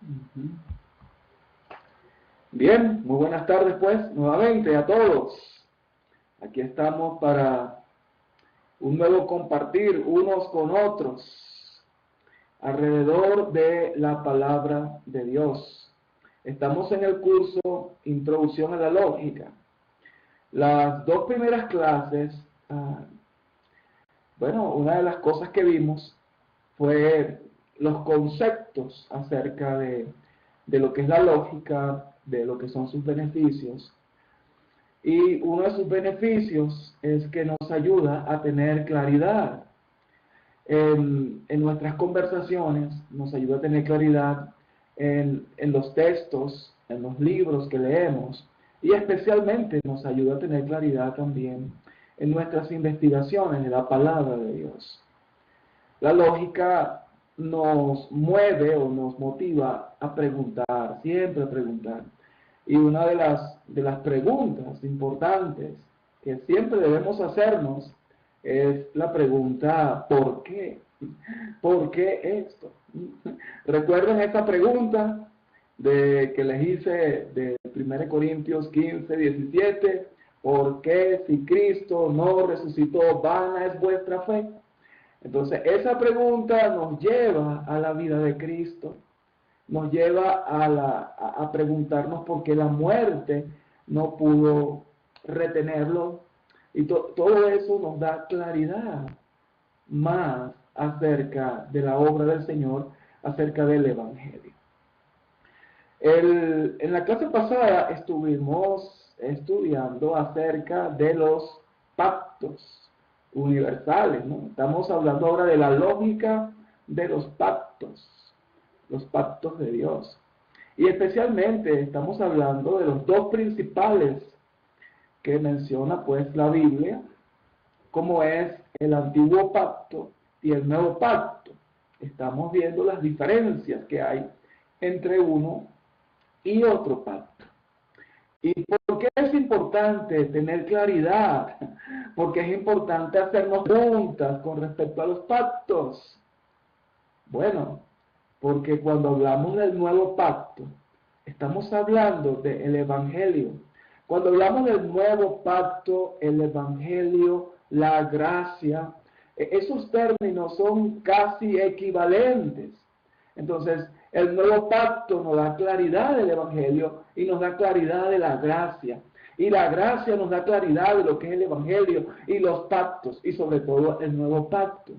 Ujú. Bien, muy buenas tardes pues, nuevamente a todos. Aquí estamos para un nuevo compartir unos con otros alrededor de la palabra de Dios. Estamos en el curso Introducción a la Lógica. Las dos primeras clases, una de las cosas que vimos fue los conceptos acerca de lo que es la lógica, de lo que son sus beneficios. Y uno de sus beneficios es que nos ayuda a tener claridad en nuestras conversaciones, nos ayuda a tener claridad en los textos, en los libros que leemos, y especialmente nos ayuda a tener claridad también en nuestras investigaciones de la palabra de Dios. La lógica nos mueve o nos motiva a preguntar, siempre a preguntar. Y una de las preguntas importantes que siempre debemos hacernos es la pregunta ¿por qué? ¿Por qué esto? ¿Recuerdan esta pregunta que les hice de 1 Corintios 15, 17? ¿Por qué si Cristo no resucitó, vana es vuestra fe? Entonces, esa pregunta nos lleva a la vida de Cristo, nos lleva a preguntarnos por qué la muerte no pudo retenerlo, y todo eso nos da claridad más acerca de la obra del Señor, acerca del Evangelio. En la clase pasada estuvimos estudiando acerca de los pactos universales, ¿no? Estamos hablando ahora de la lógica de los pactos de Dios. Y especialmente estamos hablando de los dos principales que menciona pues la Biblia, como es el antiguo pacto y el nuevo pacto. Estamos viendo las diferencias que hay entre uno y otro pacto. ¿Y por qué es importante tener claridad? Porque es importante hacernos preguntas con respecto a los pactos. Bueno, porque cuando hablamos del nuevo pacto, estamos hablando del Evangelio. Cuando hablamos del nuevo pacto, el Evangelio, la gracia, esos términos son casi equivalentes. Entonces, el nuevo pacto nos da claridad del Evangelio y nos da claridad de la gracia. Y la gracia nos da claridad de lo que es el Evangelio y los pactos, y sobre todo el nuevo pacto.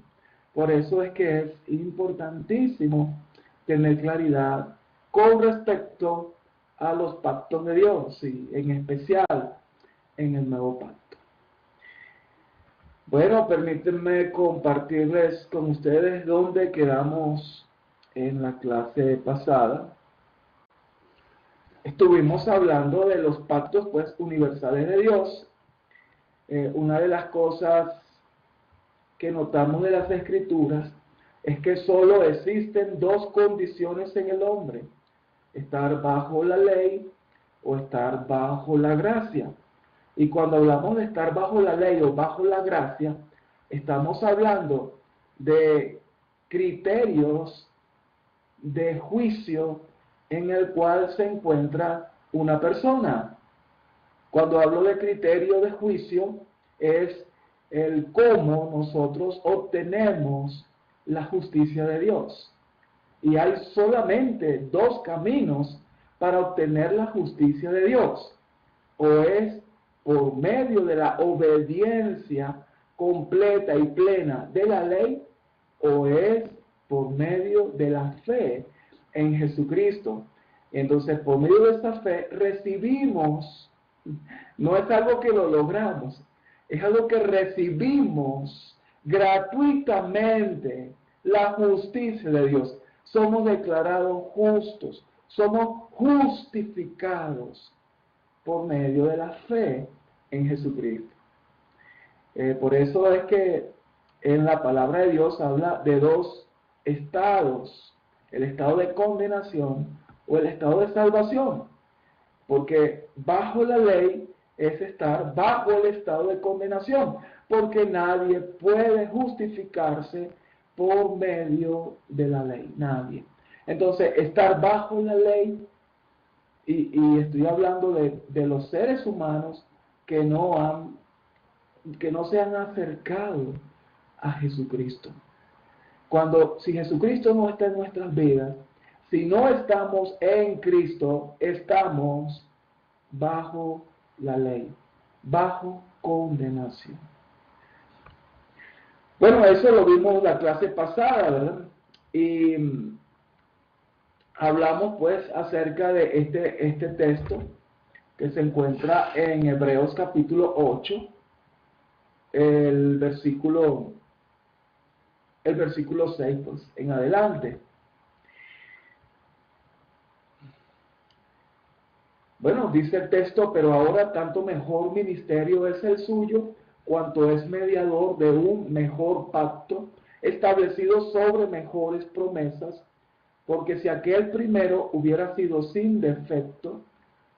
Por eso es que es importantísimo tener claridad con respecto a los pactos de Dios, y en especial en el nuevo pacto. Bueno, permítanme compartirles con ustedes dónde quedamos en la clase pasada. Estuvimos hablando de los pactos pues universales de Dios. Una de las cosas que notamos de las Escrituras es que solo existen dos condiciones en el hombre: estar bajo la ley o estar bajo la gracia. Y cuando hablamos de estar bajo la ley o bajo la gracia, estamos hablando de criterios de juicio en el cual se encuentra una persona. Cuando hablo de criterio de juicio, es el cómo nosotros obtenemos la justicia de Dios. Y hay solamente dos caminos para obtener la justicia de Dios. O es por medio de la obediencia completa y plena de la ley, o es por medio de la fe en Jesucristo. Entonces, por medio de esta fe recibimos, no es algo que lo logramos, es algo que recibimos gratuitamente, la justicia de Dios. Somos declarados justos, somos justificados por medio de la fe en Jesucristo. Por eso es que en la palabra de Dios habla de dos estados: el estado de condenación o el estado de salvación. Porque bajo la ley es estar bajo el estado de condenación, porque nadie puede justificarse por medio de la ley, nadie. Entonces, estar bajo la ley, y estoy hablando de los seres humanos que que no se han acercado a Jesucristo. Si Jesucristo no está en nuestras vidas, si no estamos en Cristo, estamos bajo la ley, bajo condenación. Bueno, eso lo vimos la clase pasada, ¿verdad? Y hablamos pues acerca de este texto que se encuentra en Hebreos capítulo 8, el versículo 6 pues, en adelante. Bueno, dice el texto, pero ahora tanto mejor ministerio es el suyo, cuanto es mediador de un mejor pacto, establecido sobre mejores promesas, porque si aquel primero hubiera sido sin defecto,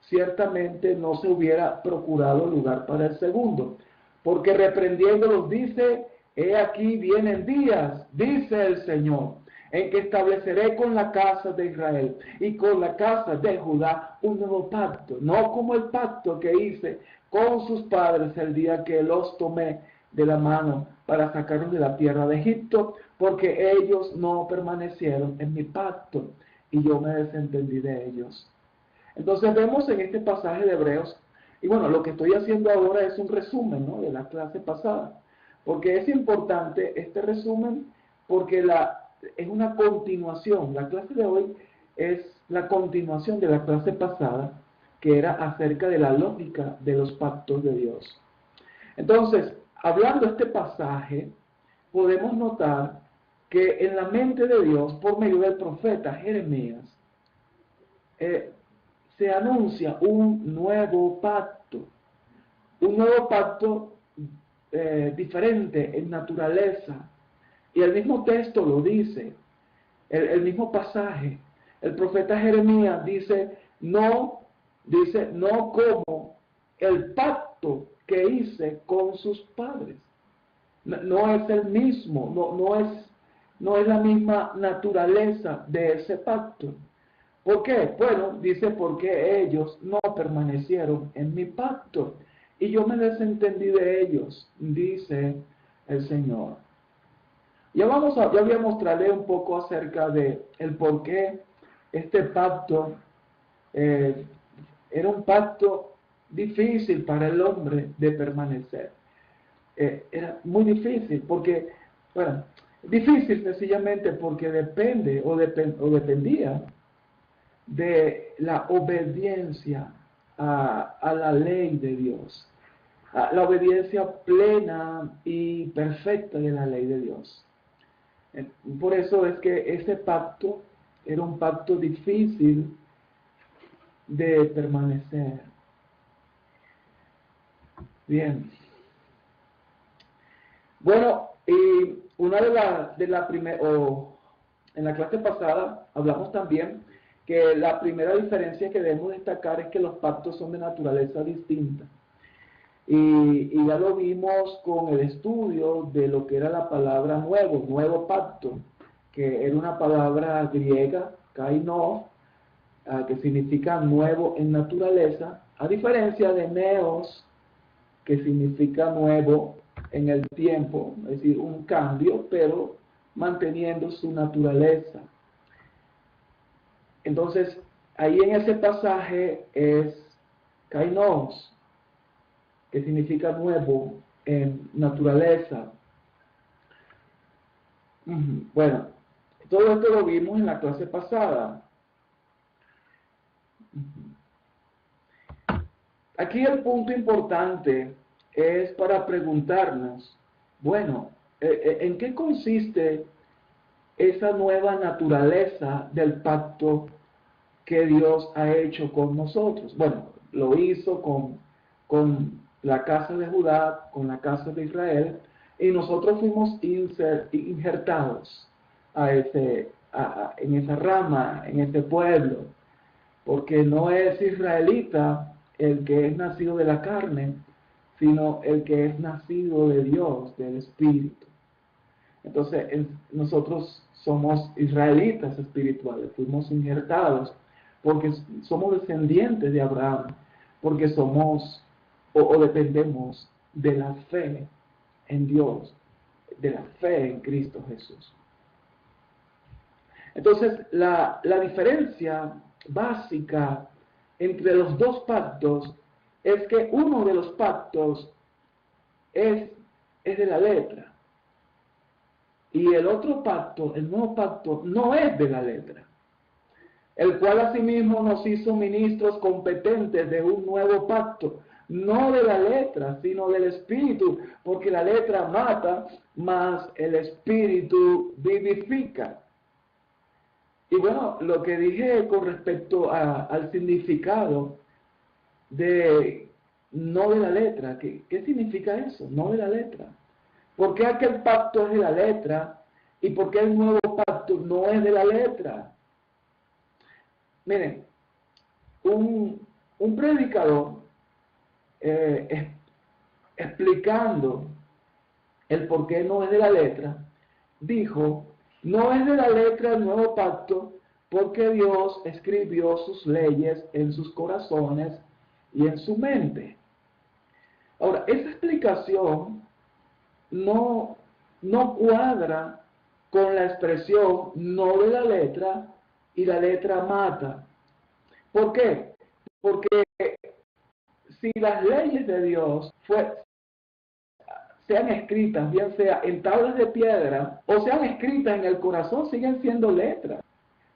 ciertamente no se hubiera procurado lugar para el segundo, porque reprendiéndolos dice, he aquí vienen días, dice el Señor, en que estableceré con la casa de Israel y con la casa de Judá un nuevo pacto, no como el pacto que hice con sus padres el día que los tomé de la mano para sacarlos de la tierra de Egipto, porque ellos no permanecieron en mi pacto y yo me desentendí de ellos. Entonces vemos en este pasaje de Hebreos, y bueno, lo que estoy haciendo ahora es un resumen, ¿no?, de la clase pasada, porque es importante este resumen porque es una continuación. La clase de hoy es la continuación de la clase pasada, que era acerca de la lógica de los pactos de Dios. Entonces, hablando de este pasaje, podemos notar que en la mente de Dios, por medio del profeta Jeremías, se anuncia un nuevo pacto diferente en naturaleza. Y el mismo texto lo dice, el mismo pasaje. El profeta Jeremías dice no como el pacto que hice con sus padres. No es el mismo, no es la misma naturaleza de ese pacto. ¿Por qué? Bueno, dice porque ellos no permanecieron en mi pacto y yo me desentendí de ellos, dice el Señor. Ya voy a mostrarle un poco acerca de el por qué este pacto era un pacto difícil para el hombre de permanecer. Era muy difícil porque, bueno, difícil sencillamente porque dependía de la obediencia a la ley de Dios, a la obediencia plena y perfecta de la ley de Dios. Por eso es que ese pacto era un pacto difícil de permanecer. Bien. Bueno, y una en la clase pasada hablamos también que la primera diferencia que debemos destacar es que los pactos son de naturaleza distinta. Y ya lo vimos con el estudio de lo que era la palabra nuevo pacto, que era una palabra griega, kainos, que significa nuevo en naturaleza, a diferencia de neos, que significa nuevo en el tiempo, es decir, un cambio, pero manteniendo su naturaleza. Entonces, ahí en ese pasaje es kainos, que significa nuevo en naturaleza. Bueno, todo esto lo vimos en la clase pasada. Aquí el punto importante es para preguntarnos, bueno, ¿en qué consiste esa nueva naturaleza del pacto que Dios ha hecho con nosotros? Bueno, lo hizo con la casa de Judá, con la casa de Israel, y nosotros fuimos injertados en esa rama, en ese pueblo, porque no es israelita el que es nacido de la carne, sino el que es nacido de Dios, del Espíritu. Entonces, nosotros somos israelitas espirituales, fuimos injertados porque somos descendientes de Abraham, porque somos o dependemos de la fe en Dios, de la fe en Cristo Jesús. Entonces, la diferencia básica entre los dos pactos es que uno de los pactos es de la letra, y el otro pacto, el nuevo pacto, no es de la letra, el cual asimismo nos hizo ministros competentes de un nuevo pacto, no de la letra, sino del Espíritu, porque la letra mata, mas el Espíritu vivifica. Y bueno, lo que dije con respecto al significado de no de la letra, ¿qué significa eso? No de la letra. ¿Por qué aquel pacto es de la letra y por qué el nuevo pacto no es de la letra? Miren, un predicador explicando el por qué no es de la letra, dijo: no es de la letra el nuevo pacto porque Dios escribió sus leyes en sus corazones y en su mente. Ahora, esa explicación no cuadra con la expresión no de la letra y la letra mata. ¿Por qué? Porque si las leyes de Dios sean escritas, bien sea en tablas de piedra o sean escritas en el corazón, siguen siendo letras.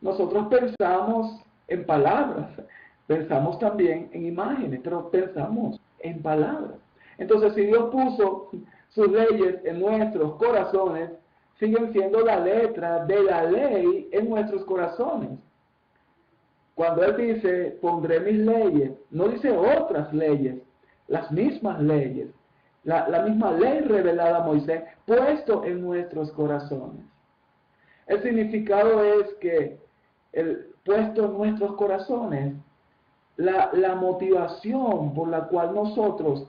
Nosotros pensamos en palabras, pensamos también en imágenes, pero pensamos en palabras. Entonces, si Dios puso sus leyes en nuestros corazones, siguen siendo la letra de la ley en nuestros corazones. Cuando Él dice, pondré mis leyes, no dice otras leyes, las mismas leyes, la misma ley revelada a Moisés, puesto en nuestros corazones. El significado es que puesto en nuestros corazones, la motivación por la cual nosotros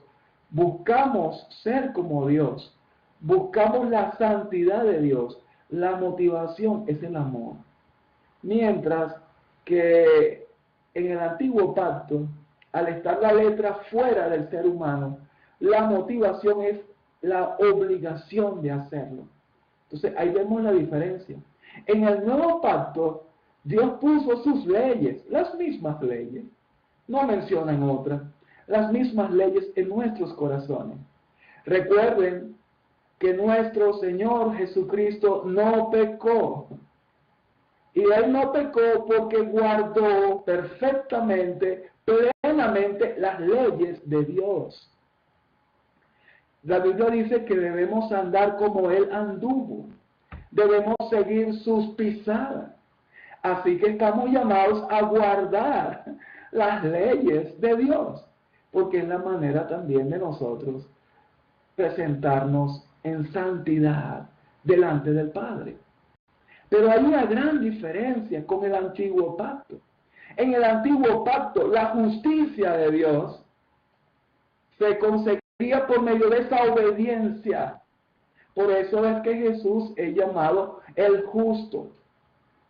buscamos ser como Dios, buscamos la santidad de Dios, la motivación es el amor. Mientras que en el antiguo pacto, al estar la letra fuera del ser humano, la motivación es la obligación de hacerlo. Entonces ahí vemos la diferencia. En el nuevo pacto, Dios puso sus leyes, las mismas leyes, no mencionan otras, las mismas leyes en nuestros corazones. Recuerden que nuestro Señor Jesucristo no pecó. Y Él no pecó porque guardó perfectamente, plenamente las leyes de Dios. La Biblia dice que debemos andar como Él anduvo. Debemos seguir sus pisadas. Así que estamos llamados a guardar las leyes de Dios, porque es la manera también de nosotros presentarnos en santidad delante del Padre. Pero hay una gran diferencia con el antiguo pacto. En el antiguo pacto, la justicia de Dios se conseguía por medio de esa obediencia. Por eso es que Jesús es llamado el justo.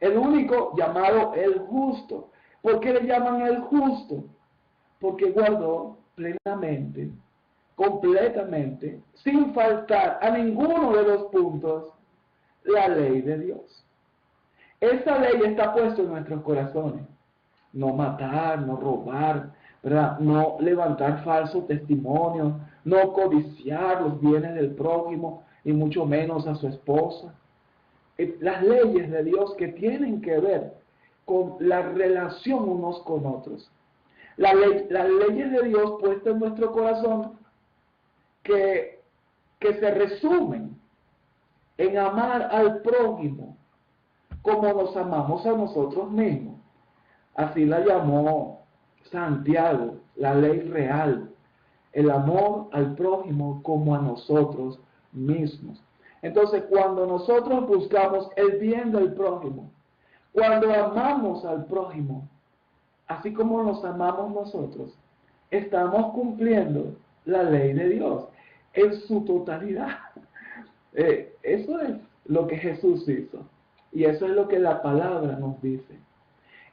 El único llamado el justo. ¿Por qué le llaman el justo? Porque guardó plenamente, completamente, sin faltar a ninguno de los puntos, la ley de Dios. Esa ley está puesta en nuestros corazones. No matar, no robar, ¿verdad? No levantar falso testimonio, no codiciar los bienes del prójimo, y mucho menos a su esposa. Las leyes de Dios que tienen que ver con la relación unos con otros. Las leyes de Dios puestas en nuestro corazón que se resumen en amar al prójimo como nos amamos a nosotros mismos. Así la llamó Santiago, la ley real, el amor al prójimo como a nosotros mismos. Entonces, cuando nosotros buscamos el bien del prójimo, cuando amamos al prójimo, así como nos amamos nosotros, estamos cumpliendo la ley de Dios en su totalidad. Eso es lo que Jesús hizo. Y eso es lo que la palabra nos dice.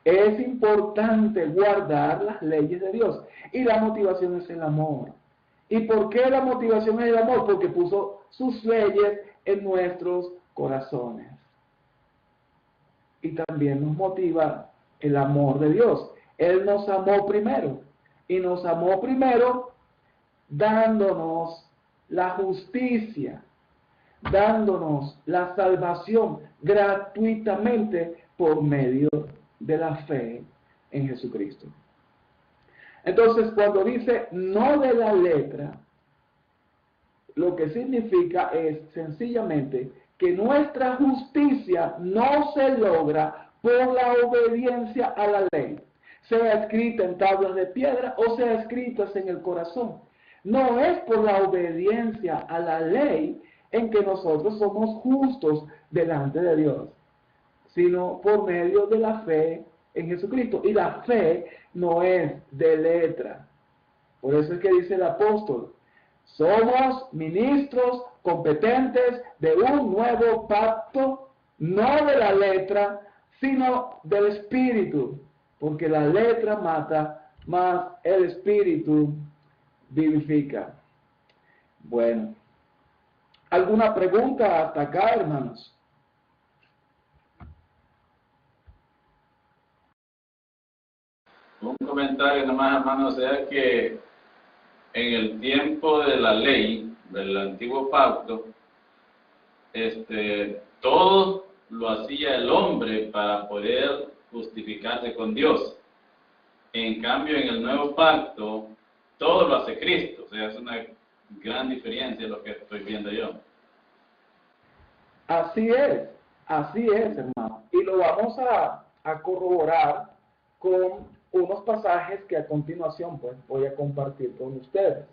Es importante guardar las leyes de Dios. Y la motivación es el amor. ¿Y por qué la motivación es el amor? Porque puso sus leyes en nuestros corazones. Y también nos motiva el amor de Dios. Él nos amó primero. Y nos amó primero dándonos la justicia, dándonos la salvación gratuitamente por medio de la fe en Jesucristo. Entonces, cuando dice no de la letra, lo que significa es sencillamente que nuestra justicia no se logra por la obediencia a la ley, sea escrita en tablas de piedra o sea escritas en el corazón. No es por la obediencia a la ley en que nosotros somos justos delante de Dios, sino por medio de la fe en Jesucristo. Y la fe no es de letra. Por eso es que dice el apóstol, somos ministros competentes de un nuevo pacto, no de la letra, sino del Espíritu, porque la letra mata, mas el Espíritu vivifica. Bueno, ¿alguna pregunta hasta acá, hermanos? Un comentario nomás, hermano, o sea que en el tiempo de la ley, del antiguo pacto, todo lo hacía el hombre para poder justificarse con Dios. En cambio, en el nuevo pacto, todo lo hace Cristo. O sea, es una gran diferencia lo que estoy viendo yo. Así es, hermano. Y lo vamos a corroborar con unos pasajes que a continuación pues voy a compartir con ustedes.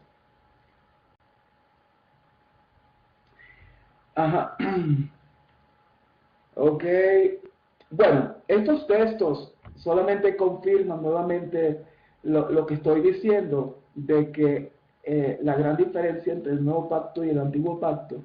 Ajá. Ok. Bueno, estos textos solamente confirman nuevamente lo que estoy diciendo, de que la gran diferencia entre el nuevo pacto y el antiguo pacto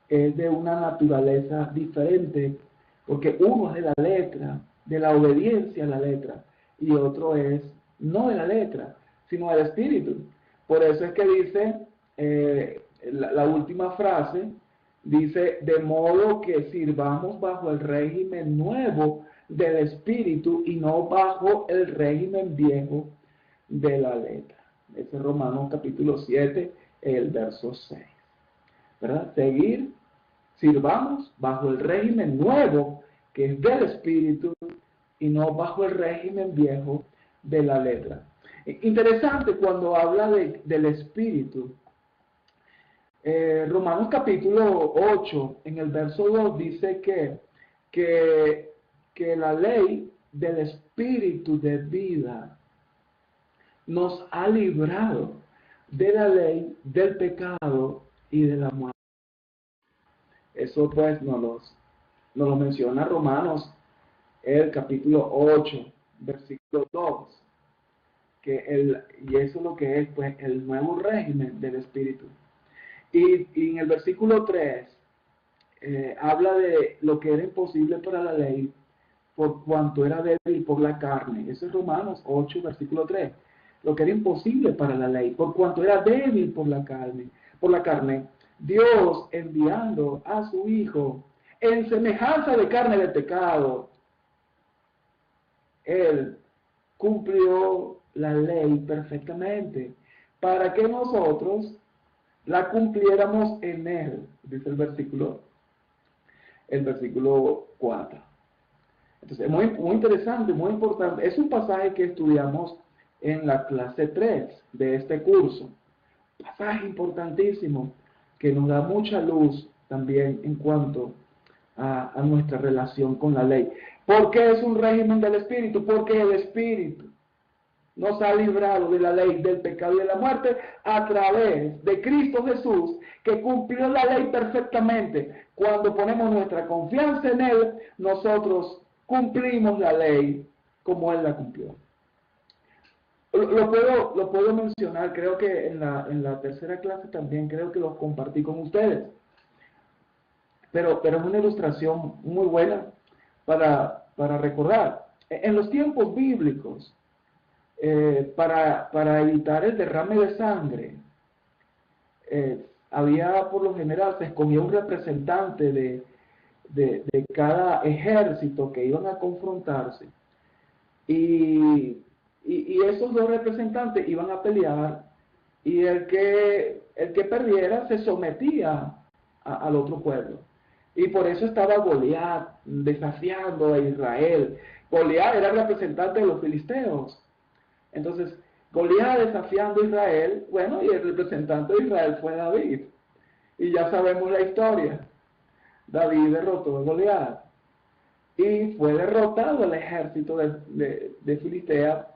es de una naturaleza diferente, porque uno es de la letra, de la obediencia a la letra, y otro es no de la letra, sino del espíritu. Por eso es que dice la última frase, dice, de modo que sirvamos bajo el régimen nuevo del espíritu y no bajo el régimen viejo de la letra. Ese es Romanos capítulo 7, el verso 6. ¿Verdad? Sirvamos bajo el régimen nuevo que es del espíritu y no bajo el régimen viejo de la letra. Interesante cuando habla del espíritu. Romanos capítulo 8, en el verso 2, dice que la ley del espíritu de vida nos ha librado de la ley del pecado y de la muerte. Eso pues nos lo menciona Romanos, el capítulo 8, versículo 2, y eso es lo que es pues el nuevo régimen del espíritu. Y en el versículo 3 habla de lo que era imposible para la ley por cuanto era débil por la carne. Eso es Romanos 8, versículo 3. Lo que era imposible para la ley, por cuanto era débil por la carne, Dios enviando a su Hijo en semejanza de carne de pecado, Él cumplió la ley perfectamente para que nosotros la cumpliéramos en Él, dice el versículo 4. Entonces, muy interesante, muy importante. Es un pasaje que estudiamos en la clase 3 de este curso. Pasaje importantísimo que nos da mucha luz también en cuanto a nuestra relación con la ley. ¿Por qué es un régimen del Espíritu? Porque el Espíritu nos ha librado de la ley del pecado y de la muerte a través de Cristo Jesús, que cumplió la ley perfectamente. Cuando ponemos nuestra confianza en Él, nosotros cumplimos la ley como Él la cumplió. Lo puedo mencionar, creo que en la tercera clase también, creo que los compartí con ustedes. pero es una ilustración muy buena para recordar. En los tiempos bíblicos, para evitar el derrame de sangre, había por lo general, se escogía un representante de cada ejército que iban a confrontarse, y esos dos representantes iban a pelear, y el que perdiera se sometía al otro pueblo. Y por eso estaba Goliat desafiando a Israel. Goliat era el representante de los filisteos. Entonces, Goliat desafiando a Israel, bueno, y el representante de Israel fue David. Y ya sabemos la historia. David derrotó a Goliat. Y fue derrotado el ejército de Filistea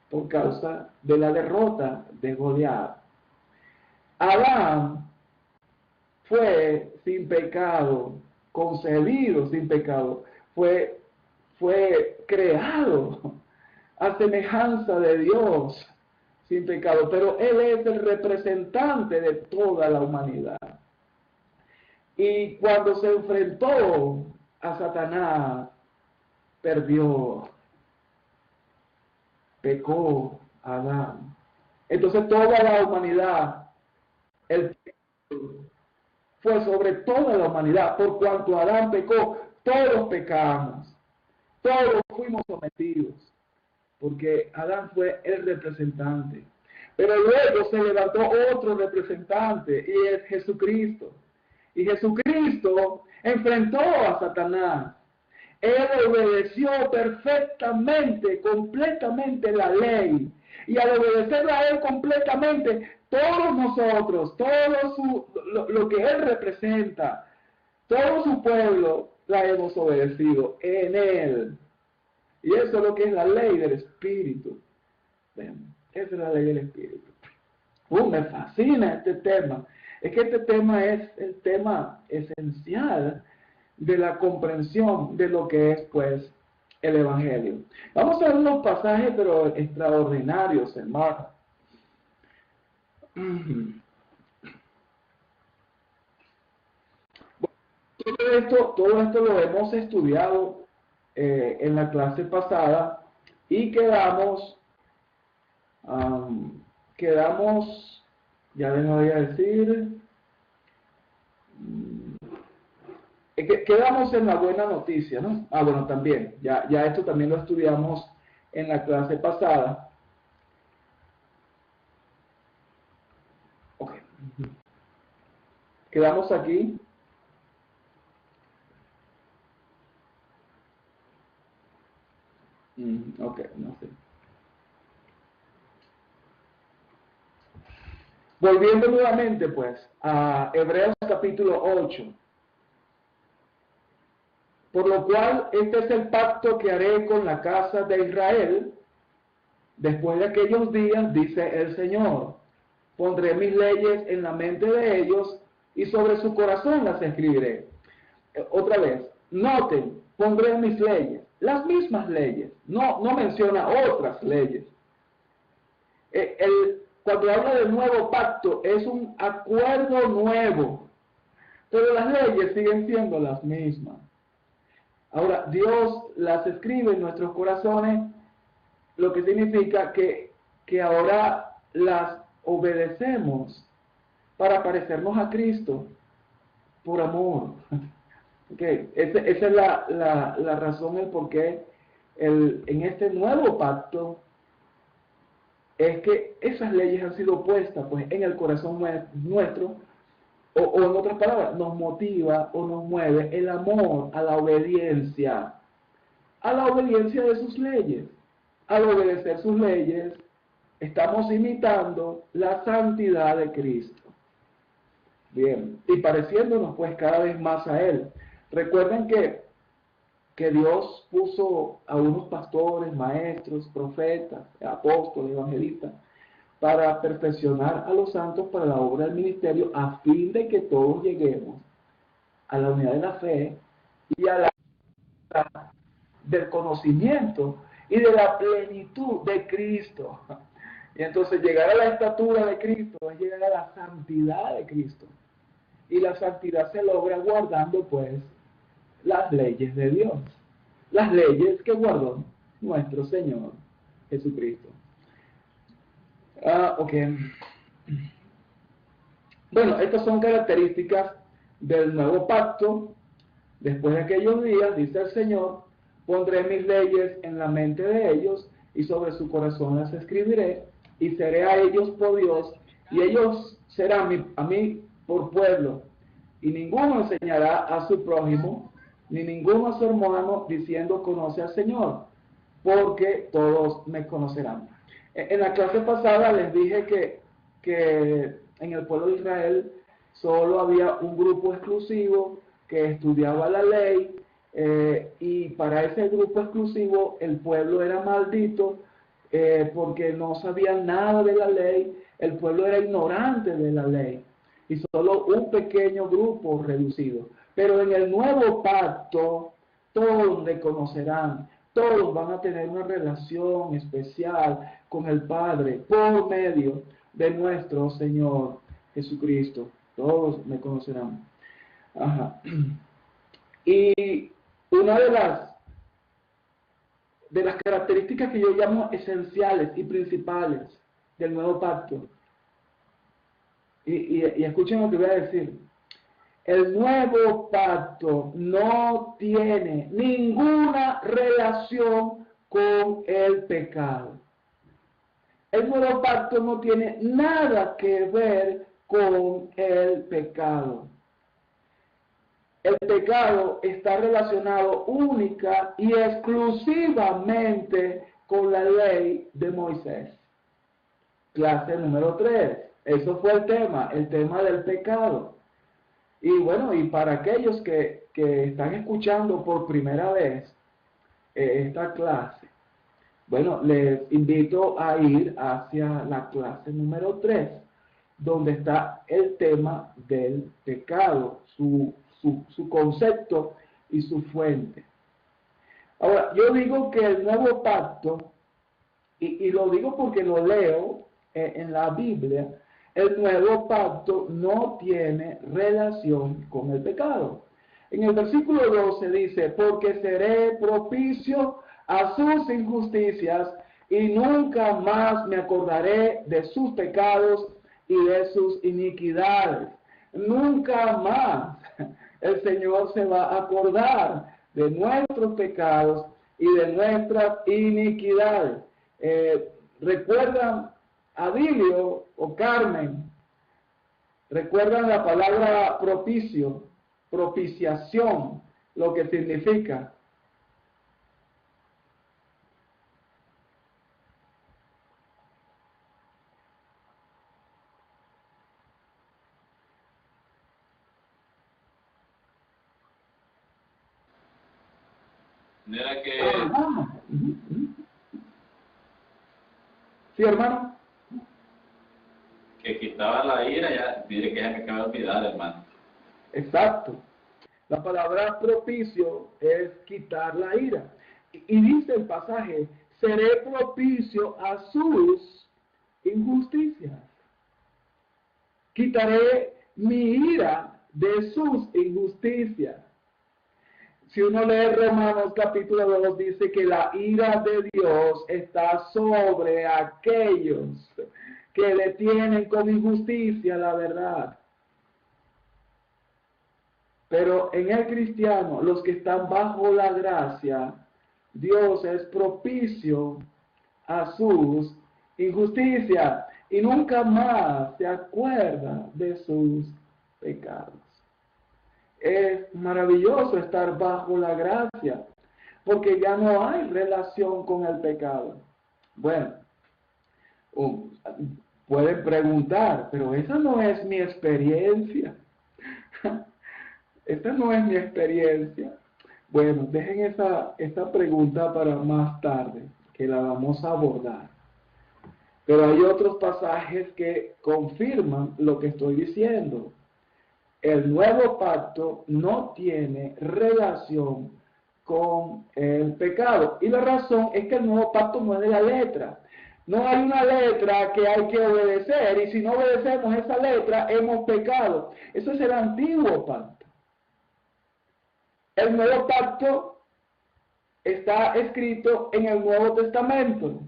por causa de la derrota de Goliat. Adán fue sin pecado, concebido sin pecado, fue creado a semejanza de Dios sin pecado, pero él es el representante de toda la humanidad. Y cuando se enfrentó a Satanás, perdió, pecó Adán. Entonces toda la humanidad, el pecado fue sobre toda la humanidad. Por cuanto Adán pecó, todos pecamos, todos fuimos sometidos, porque Adán fue el representante. Pero luego se levantó otro representante, y es Jesucristo. Y Jesucristo enfrentó a Satanás. Él obedeció perfectamente, completamente la ley. Y al obedecerla a él completamente, todos nosotros, lo que él representa, todo su pueblo, la hemos obedecido en él. Y eso es lo que es la ley del Espíritu. Ven, esa es la ley del Espíritu. Me fascina este tema. Es que este tema es el tema esencial de la comprensión de lo que es, pues, el Evangelio. Vamos a ver unos pasajes, pero extraordinarios, hermano. Todo esto lo hemos estudiado en la clase pasada, y quedamos, ya les voy a decir, quedamos en la buena noticia, ¿no? Bueno, también, ya esto también lo estudiamos en la clase pasada. Ok. Quedamos aquí. Ok, no sé. Volviendo nuevamente, pues, a Hebreos capítulo 8. Por lo cual, este es el pacto que haré con la casa de Israel. Después de aquellos días, dice el Señor, pondré mis leyes en la mente de ellos, y sobre su corazón las escribiré. Otra vez, noten, pondré mis leyes, las mismas leyes, no menciona otras leyes. Cuando habla del nuevo pacto, es un acuerdo nuevo, pero las leyes siguen siendo las mismas. Ahora, Dios las escribe en nuestros corazones, lo que significa que ahora las obedecemos para parecernos a Cristo por amor. Okay. Esa es la razón, el por qué en este nuevo pacto es que esas leyes han sido puestas, pues, en el corazón nuestro, o en otras palabras, nos motiva o nos mueve el amor a la obediencia de sus leyes. Al obedecer sus leyes, estamos imitando la santidad de Cristo. Bien, y pareciéndonos, pues, cada vez más a Él. Recuerden que Dios puso a unos pastores, maestros, profetas, apóstoles, evangelistas, para perfeccionar a los santos para la obra del ministerio, a fin de que todos lleguemos a la unidad de la fe y a la del conocimiento y de la plenitud de Cristo. Y entonces llegar a la estatura de Cristo es llegar a la santidad de Cristo. Y la santidad se logra guardando, pues, las leyes de Dios. Las leyes que guardó nuestro Señor Jesucristo. Ok. Bueno, estas son características del nuevo pacto. Después de aquellos días, dice el Señor, pondré mis leyes en la mente de ellos y sobre su corazón las escribiré y seré a ellos por Dios y ellos serán a mí por pueblo. Y ninguno enseñará a su prójimo, ni ninguno a su hermano diciendo conoce al Señor, porque todos me conocerán. En la clase pasada les dije que en el pueblo de Israel solo había un grupo exclusivo que estudiaba la ley, y para ese grupo exclusivo el pueblo era maldito porque no sabía nada de la ley, el pueblo era ignorante de la ley y solo un pequeño grupo reducido. Pero en el nuevo pacto todos le conocerán, todos van a tener una relación especial con el Padre por medio de nuestro Señor Jesucristo. Todos me conocerán. Ajá. Y una de las características que yo llamo esenciales y principales del nuevo pacto, y escuchen lo que voy a decir, el nuevo pacto no tiene ninguna relación con el pecado. El nuevo pacto no tiene nada que ver con el pecado. El pecado está relacionado única y exclusivamente con la ley de Moisés. Clase número 3. Eso fue el tema del pecado. Y bueno, y para aquellos que están escuchando por primera vez esta clase, bueno, les invito a ir hacia la clase número 3, donde está el tema del pecado, su concepto y su fuente. Ahora, yo digo que el nuevo pacto, y lo digo porque lo leo en la Biblia, el nuevo pacto no tiene relación con el pecado. En el versículo 12 dice, porque seré propicio a sus injusticias y nunca más me acordaré de sus pecados y de sus iniquidades. Nunca más el Señor se va a acordar de nuestros pecados y de nuestras iniquidades. ¿Recuerdan Adilio o Carmen? ¿Recuerdan la palabra propicio, propiciación, lo que significa? No era que... Sí, hermano. Que quitaba la ira, ya, mire que ya me acabo de olvidar, hermano. Exacto. La palabra propicio es quitar la ira. Y dice el pasaje, seré propicio a sus injusticias. Quitaré mi ira de sus injusticias. Si uno lee Romanos capítulo 2, dice que la ira de Dios está sobre aquellos que detienen con injusticia la verdad. Pero en el cristiano, los que están bajo la gracia, Dios es propicio a sus injusticias y nunca más se acuerda de sus pecados. Es maravilloso estar bajo la gracia, porque ya no hay relación con el pecado. Bueno, pueden preguntar, pero esa no es mi experiencia. Esta no es mi experiencia. Bueno, dejen esta pregunta para más tarde, que la vamos a abordar. Pero hay otros pasajes que confirman lo que estoy diciendo. El nuevo pacto no tiene relación con el pecado. Y la razón es que el nuevo pacto no es de la letra. No hay una letra que hay que obedecer, y si no obedecemos esa letra, hemos pecado. Eso es el antiguo pacto. El nuevo pacto está escrito en el Nuevo Testamento.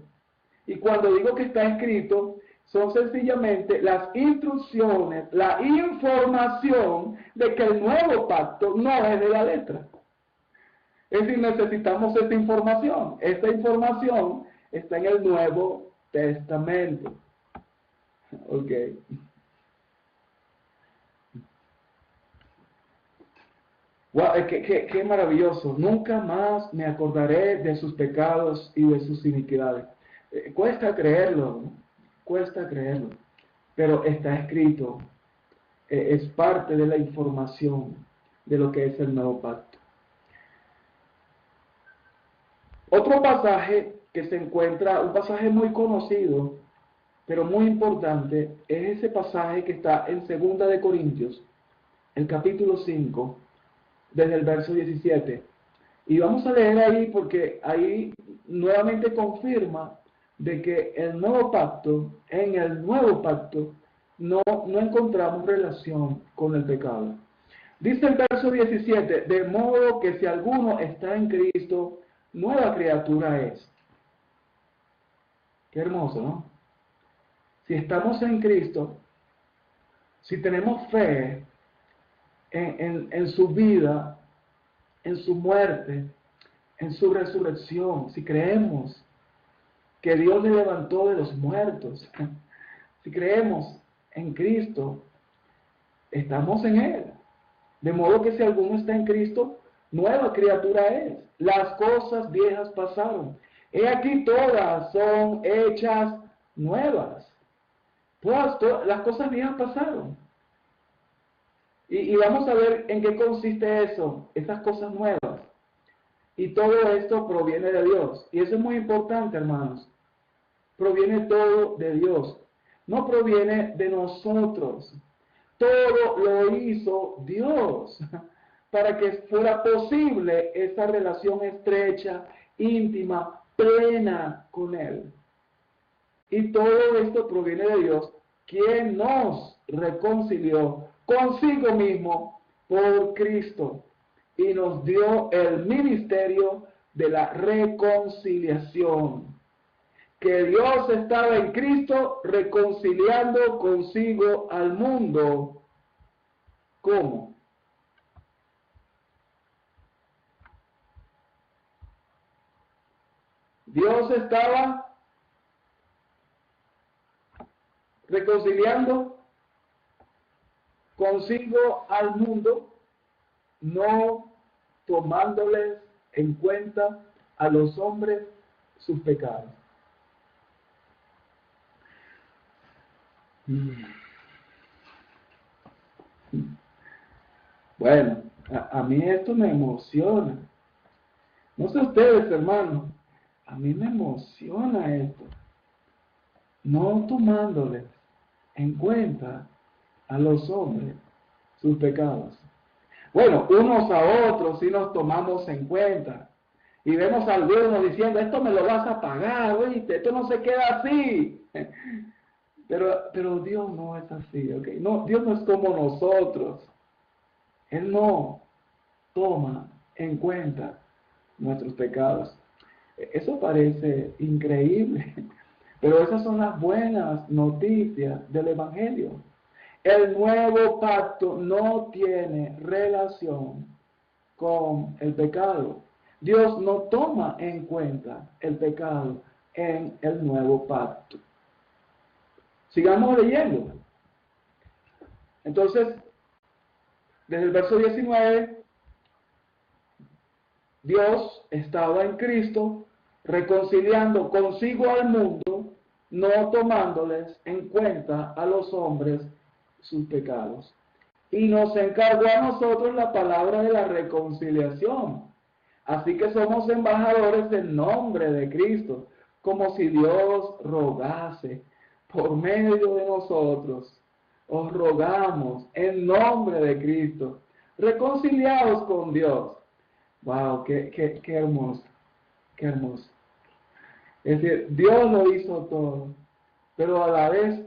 Y cuando digo que está escrito, son sencillamente las instrucciones, la información de que el nuevo pacto no es de la letra. Es decir, necesitamos esta información. Esta información está en el Nuevo Testamento. Ok. Wow, qué maravilloso. Nunca más me acordaré de sus pecados y de sus iniquidades. Cuesta creerlo, ¿no? Cuesta creerlo. Pero está escrito. Es parte de la información de lo que es el nuevo pacto. Otro pasaje que se encuentra, un pasaje muy conocido, pero muy importante, es ese pasaje que está en 2 de Corintios, el capítulo 5, desde el verso 17. Y vamos a leer ahí porque ahí nuevamente confirma de que el nuevo pacto, en el nuevo pacto, no encontramos relación con el pecado. Dice el verso 17, de modo que si alguno está en Cristo, nueva criatura es. Qué hermoso, ¿no? Si estamos en Cristo, si tenemos fe en su vida, en su muerte, en su resurrección, si creemos que Dios le levantó de los muertos, si creemos en Cristo, estamos en Él. De modo que si alguno está en Cristo, nueva criatura es. Las cosas viejas pasaron. He aquí todas son hechas nuevas. Todas las cosas viejas pasaron. Y vamos a ver en qué consiste eso, esas cosas nuevas. Y todo esto proviene de Dios. Y eso es muy importante, hermanos. Proviene todo de Dios. No proviene de nosotros. Todo lo hizo Dios para que fuera posible esa relación estrecha, íntima, plena con Él. Y todo esto proviene de Dios, quien nos reconcilió consigo mismo por Cristo y nos dio el ministerio de la reconciliación. Que Dios estaba en Cristo reconciliando consigo al mundo. ¿Cómo? Dios estaba reconciliando consigo al mundo, no tomándoles en cuenta a los hombres sus pecados. Bueno, a mí esto me emociona. No sé ustedes, hermanos, a mí me emociona esto. No tomándoles en cuenta a los hombres sus pecados. Bueno, unos a otros sí nos tomamos en cuenta. Y vemos a algunos diciendo, esto me lo vas a pagar, ¿oíste? Esto no se queda así. Pero Dios no es así, ¿ok? No, Dios no es como nosotros. Él no toma en cuenta nuestros pecados. Eso parece increíble, pero esas son las buenas noticias del Evangelio. El nuevo pacto no tiene relación con el pecado. Dios no toma en cuenta el pecado en el nuevo pacto. Sigamos leyendo. Entonces, desde el verso 19, Dios estaba en Cristo reconciliando consigo al mundo, no tomándoles en cuenta a los hombres sus pecados. Y nos encargó a nosotros la palabra de la reconciliación. Así que somos embajadores en nombre de Cristo, como si Dios rogase por medio de nosotros. Os rogamos en nombre de Cristo, reconciliados con Dios. Wow, qué hermoso, qué hermoso. Es decir, Dios lo hizo todo, pero a la vez,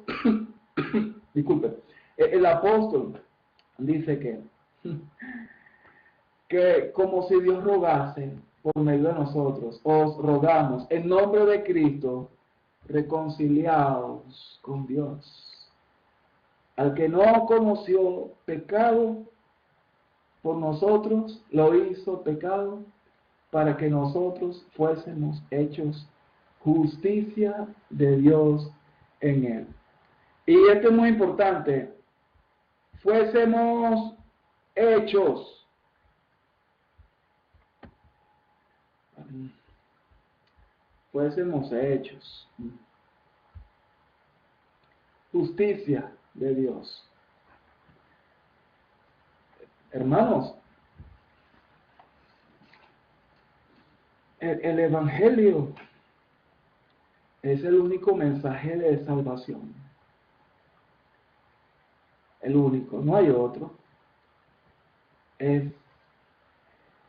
disculpe, el apóstol dice que como si Dios rogase por medio de nosotros, os rogamos en nombre de Cristo, reconciliados con Dios. Al que no conoció pecado, por nosotros lo hizo pecado, para que nosotros fuésemos hechos justicia de Dios en él. Y esto es muy importante, fuésemos hechos. Fuésemos hechos justicia de Dios. Hermanos, el Evangelio es el único mensaje de salvación. El único, no hay otro.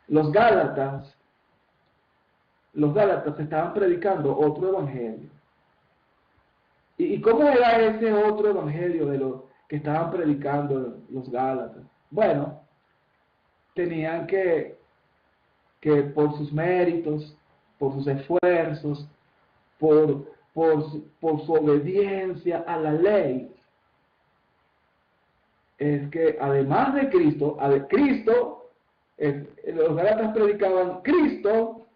Los Gálatas estaban predicando otro evangelio. ¿Y cómo era ese otro evangelio de lo que estaban predicando los Gálatas? Bueno, tenían que por sus méritos, por sus esfuerzos, por su obediencia a la ley, es que además de Cristo, los Gálatas predicaban Cristo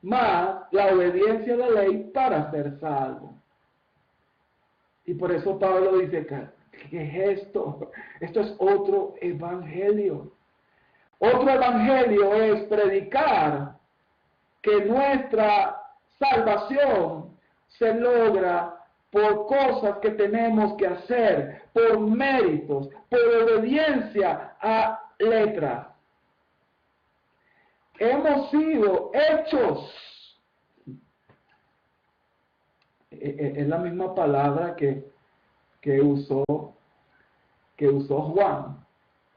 más la obediencia a la ley para ser salvo. Y por eso Pablo dice, ¿qué es esto? Esto es otro evangelio. Otro evangelio es predicar que nuestra salvación se logra por cosas que tenemos que hacer, por méritos, por obediencia a letra. Hemos sido hechos. Es la misma palabra que usó Juan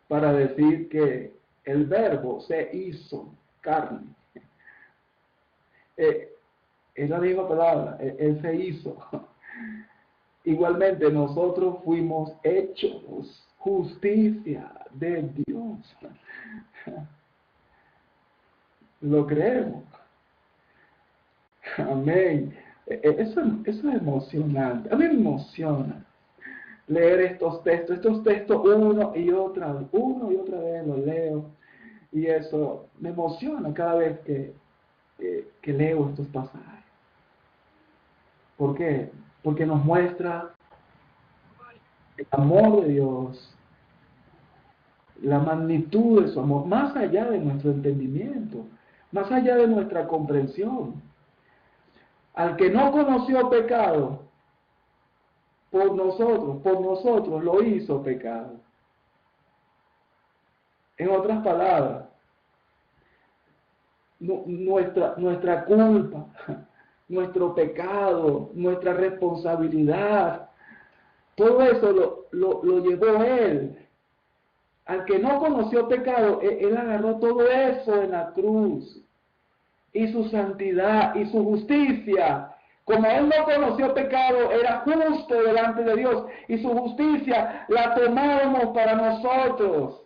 para decir que el verbo se hizo carne. Es la misma palabra, él se hizo. Igualmente nosotros fuimos hechos justicia de Dios. Lo creemos. Amén. Eso es emocionante. A mí me emociona leer estos textos una y otra vez los leo. Y eso me emociona cada vez que leo estos pasajes. ¿Por qué? Porque nos muestra el amor de Dios, la magnitud de su amor, más allá de nuestro entendimiento, más allá de nuestra comprensión. Al que no conoció pecado, por nosotros lo hizo pecado. En otras palabras, nuestra culpa, nuestro pecado, nuestra responsabilidad, todo eso lo llevó Él. Al que no conoció pecado, Él agarró todo eso en la cruz. Y su santidad y su justicia. Como Él no conoció pecado, era justo delante de Dios. Y su justicia la tomamos para nosotros.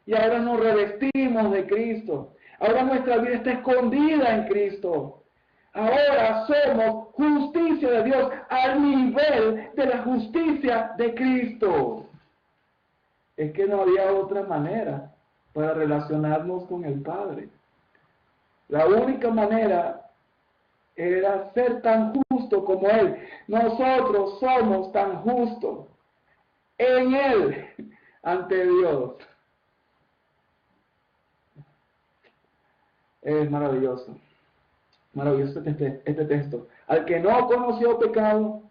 Y ahora nos revestimos de Cristo. Ahora nuestra vida está escondida en Cristo. Ahora somos justicia de Dios al nivel de la justicia de Cristo. Es que no había otra manera para relacionarnos con el Padre. La única manera era ser tan justo como Él. Nosotros somos tan justos en Él ante Dios. Es maravilloso. Maravilloso este texto. Al que no conoció pecado,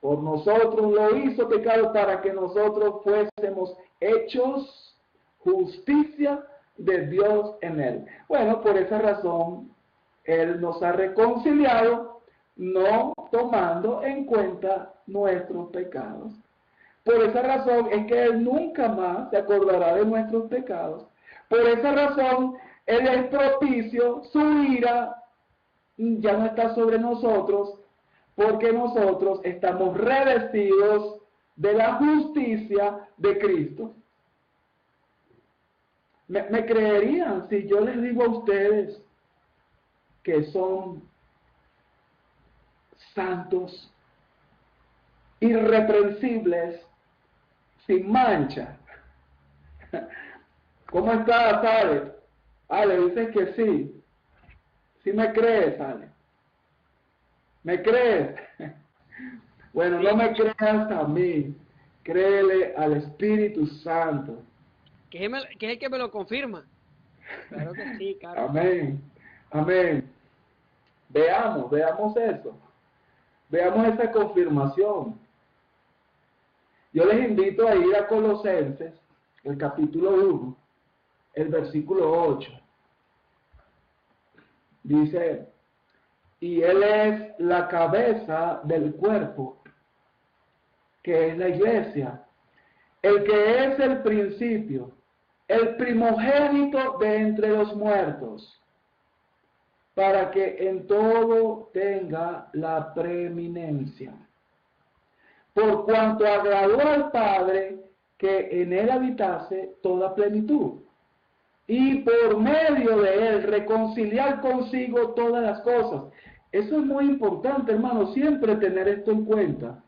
por nosotros lo hizo pecado para que nosotros fuésemos hechos justicia de Dios en Él. Bueno, por esa razón, Él nos ha reconciliado, no tomando en cuenta nuestros pecados. Por esa razón es que Él nunca más se acordará de nuestros pecados. Por esa razón, Él es propicio, su ira ya no está sobre nosotros, porque nosotros estamos revestidos de la justicia de Cristo. ¿Me creerían si yo les digo a ustedes que son santos, irreprensibles, sin mancha? ¿Cómo estás, Ale? Ale, dices que sí. ¿Sí me crees, Ale? ¿Me crees? Bueno, no me creas a mí, créele al Espíritu Santo. Que es el que me lo confirma. Claro que sí, Carlos. Amén, amén. Veamos eso. Veamos esa confirmación. Yo les invito a ir a Colosenses, el capítulo 1, el versículo 8. Dice, y Él es la cabeza del cuerpo, que es la iglesia, el que es el principio, el primogénito de entre los muertos, para que en todo tenga la preeminencia. Por cuanto agradó al Padre que en él habitase toda plenitud, y por medio de él reconciliar consigo todas las cosas. Eso es muy importante, hermano, siempre tener esto en cuenta.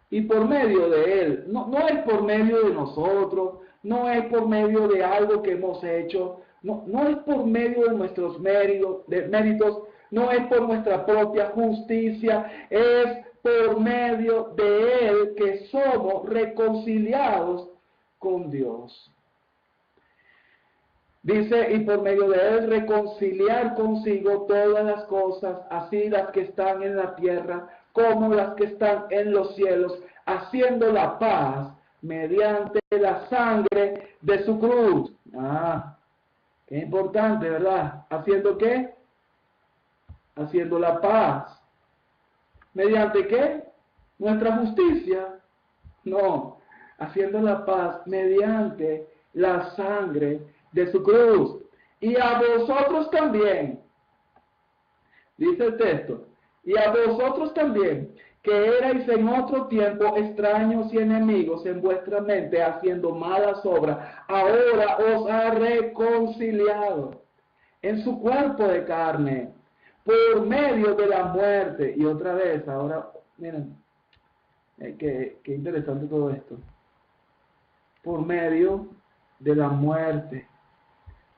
Y por medio de él, no es por medio de nosotros, no es por medio de algo que hemos hecho, no es por medio de nuestros méritos, no es por nuestra propia justicia, es por medio de él que somos reconciliados con Dios. Dice, y por medio de él reconciliar consigo todas las cosas, así las que están en la tierra como las que están en los cielos, haciendo la paz mediante la sangre de su cruz. Qué importante, ¿verdad? ¿Haciendo qué? Haciendo la paz. ¿Mediante qué? ¿Nuestra justicia? No, haciendo la paz mediante la sangre de su cruz. Y a vosotros también, dice el texto, y a vosotros también, que erais en otro tiempo extraños y enemigos en vuestra mente, haciendo malas obras, ahora os ha reconciliado en su cuerpo de carne, por medio de la muerte. Y otra vez, ahora, miren, qué interesante todo esto. Por medio de la muerte,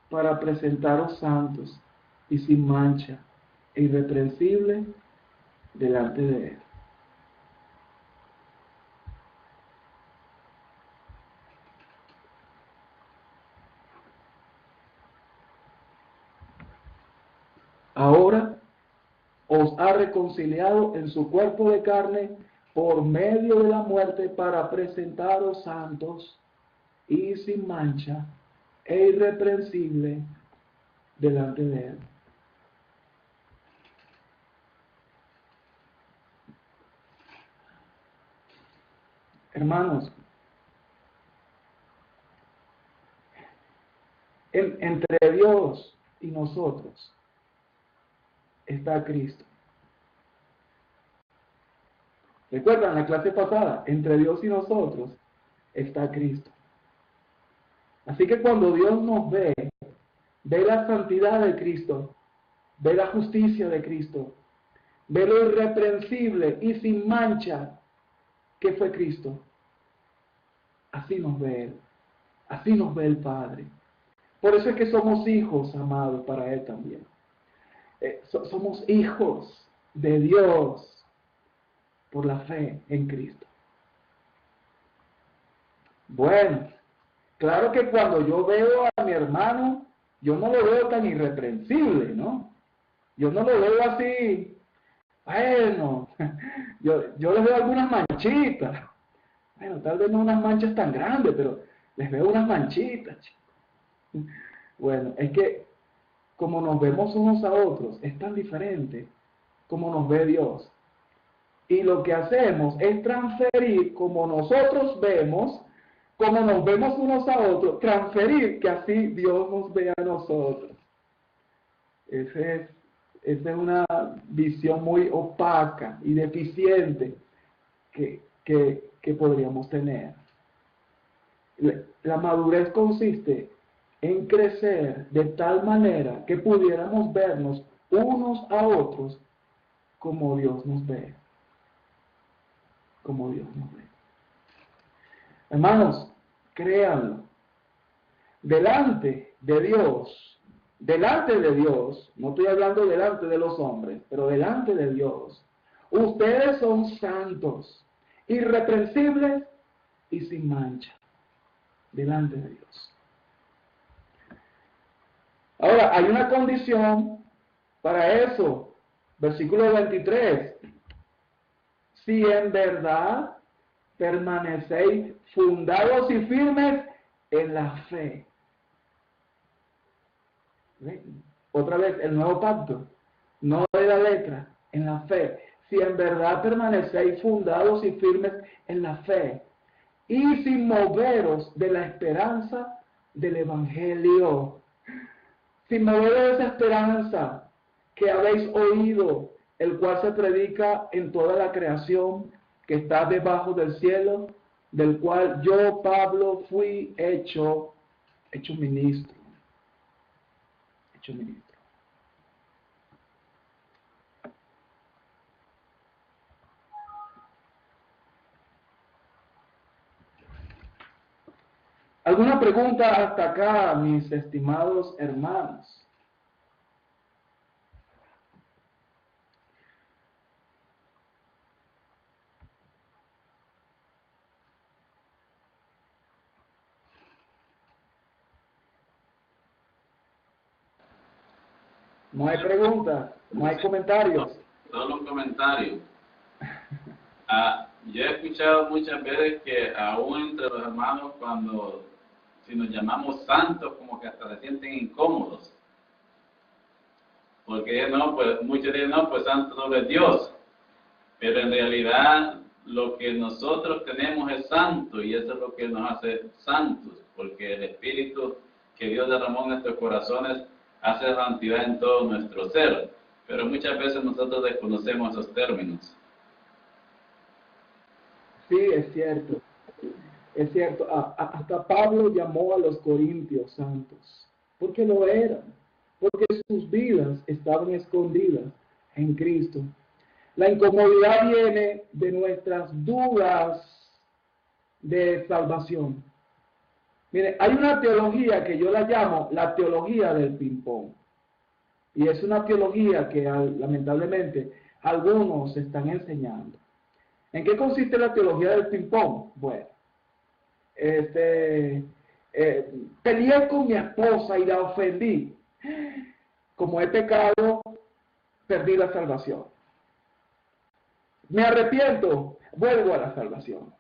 para presentaros santos y sin mancha e irreprensibles delante de él. Ahora os ha reconciliado en su cuerpo de carne por medio de la muerte para presentaros santos y sin mancha e irreprensible delante de él. Hermanos, entre Dios y nosotros está Cristo. ¿Recuerdan la clase pasada? Entre Dios y nosotros está Cristo. Así que cuando Dios nos ve la santidad de Cristo, ve la justicia de Cristo, ve lo irreprensible y sin mancha que fue Cristo. Así nos ve Él, así nos ve el Padre. Por eso es que somos hijos, amados, para Él también. Somos hijos de Dios por la fe en Cristo. Bueno, claro que cuando yo veo a mi hermano, yo no lo veo tan irreprensible, ¿no? Yo no lo veo así, bueno, yo les veo algunas manchitas. Bueno, tal vez no unas manchas tan grandes, pero les veo unas manchitas. Bueno, es que como nos vemos unos a otros, es tan diferente como nos ve Dios. Y lo que hacemos es transferir como nosotros vemos, como nos vemos unos a otros, transferir que así Dios nos ve a nosotros. Ese es esa es una visión muy opaca y deficiente que podríamos tener. La madurez consiste en crecer de tal manera que pudiéramos vernos unos a otros como Dios nos ve. Como Dios nos ve. Hermanos, créanlo. Delante de Dios, no estoy hablando delante de los hombres, pero delante de Dios, ustedes son santos, irreprensibles y sin mancha, delante de Dios. Ahora, hay una condición para eso. Versículo 23. Si en verdad permanecéis fundados y firmes en la fe. Otra vez, el nuevo pacto, no de la letra, en la fe. Si en verdad permanecéis fundados y firmes en la fe, y sin moveros de la esperanza del Evangelio, sin moveros de esa esperanza que habéis oído, el cual se predica en toda la creación que está debajo del cielo, del cual yo, Pablo, fui hecho ministro. ¿Alguna pregunta hasta acá, mis estimados hermanos? No hay preguntas, no hay comentarios. Solo un comentario. Yo he escuchado muchas veces que aún entre los hermanos, si nos llamamos santos, como que hasta se sienten incómodos. Porque muchos dicen, no, pues santo no es Dios. Pero en realidad lo que nosotros tenemos es santo, y eso es lo que nos hace santos, porque el Espíritu que Dios derramó en nuestros corazones hace santidad en todo nuestro ser. Pero muchas veces nosotros desconocemos esos términos. Sí, es cierto. Es cierto. Hasta Pablo llamó a los corintios santos, porque lo eran, porque sus vidas estaban escondidas en Cristo. La incomodidad viene de nuestras dudas de salvación. Mire, hay una teología que yo la llamo la teología del ping-pong. Y es una teología que lamentablemente algunos están enseñando. ¿En qué consiste la teología del ping-pong? Bueno, peleé con mi esposa y la ofendí. Como he pecado, perdí la salvación. Me arrepiento, vuelvo a la salvación.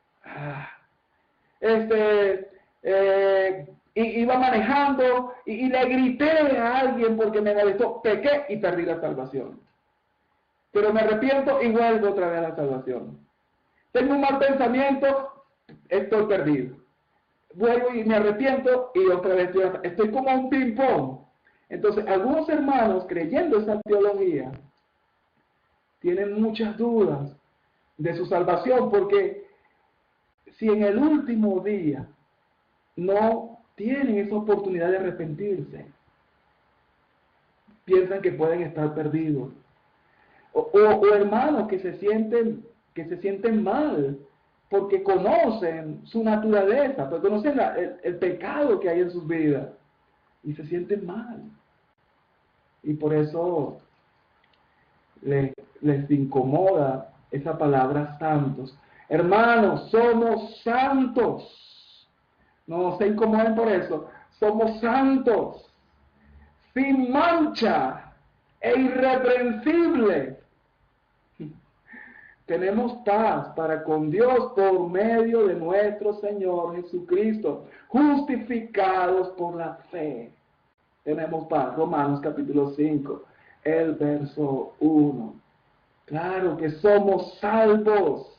Iba manejando y le grité a alguien porque me molestó, pequé y perdí la salvación. Pero me arrepiento y vuelvo otra vez a la salvación. Tengo un mal pensamiento, estoy perdido. Vuelvo y me arrepiento y otra vez estoy como un ping-pong. Entonces, algunos hermanos, creyendo esa teología, tienen muchas dudas de su salvación, porque si en el último día no tienen esa oportunidad de arrepentirse, piensan que pueden estar perdidos. O hermanos que se sienten mal porque conocen su naturaleza, porque conocen el pecado que hay en sus vidas y se sienten mal. Y por eso les incomoda esa palabra santos. Hermanos, somos santos. No se incomoden por eso. Somos santos, sin mancha e irreprensibles. Tenemos paz para con Dios por medio de nuestro Señor Jesucristo, justificados por la fe. Tenemos paz. Romanos capítulo 5, el verso 1. Claro que somos salvos,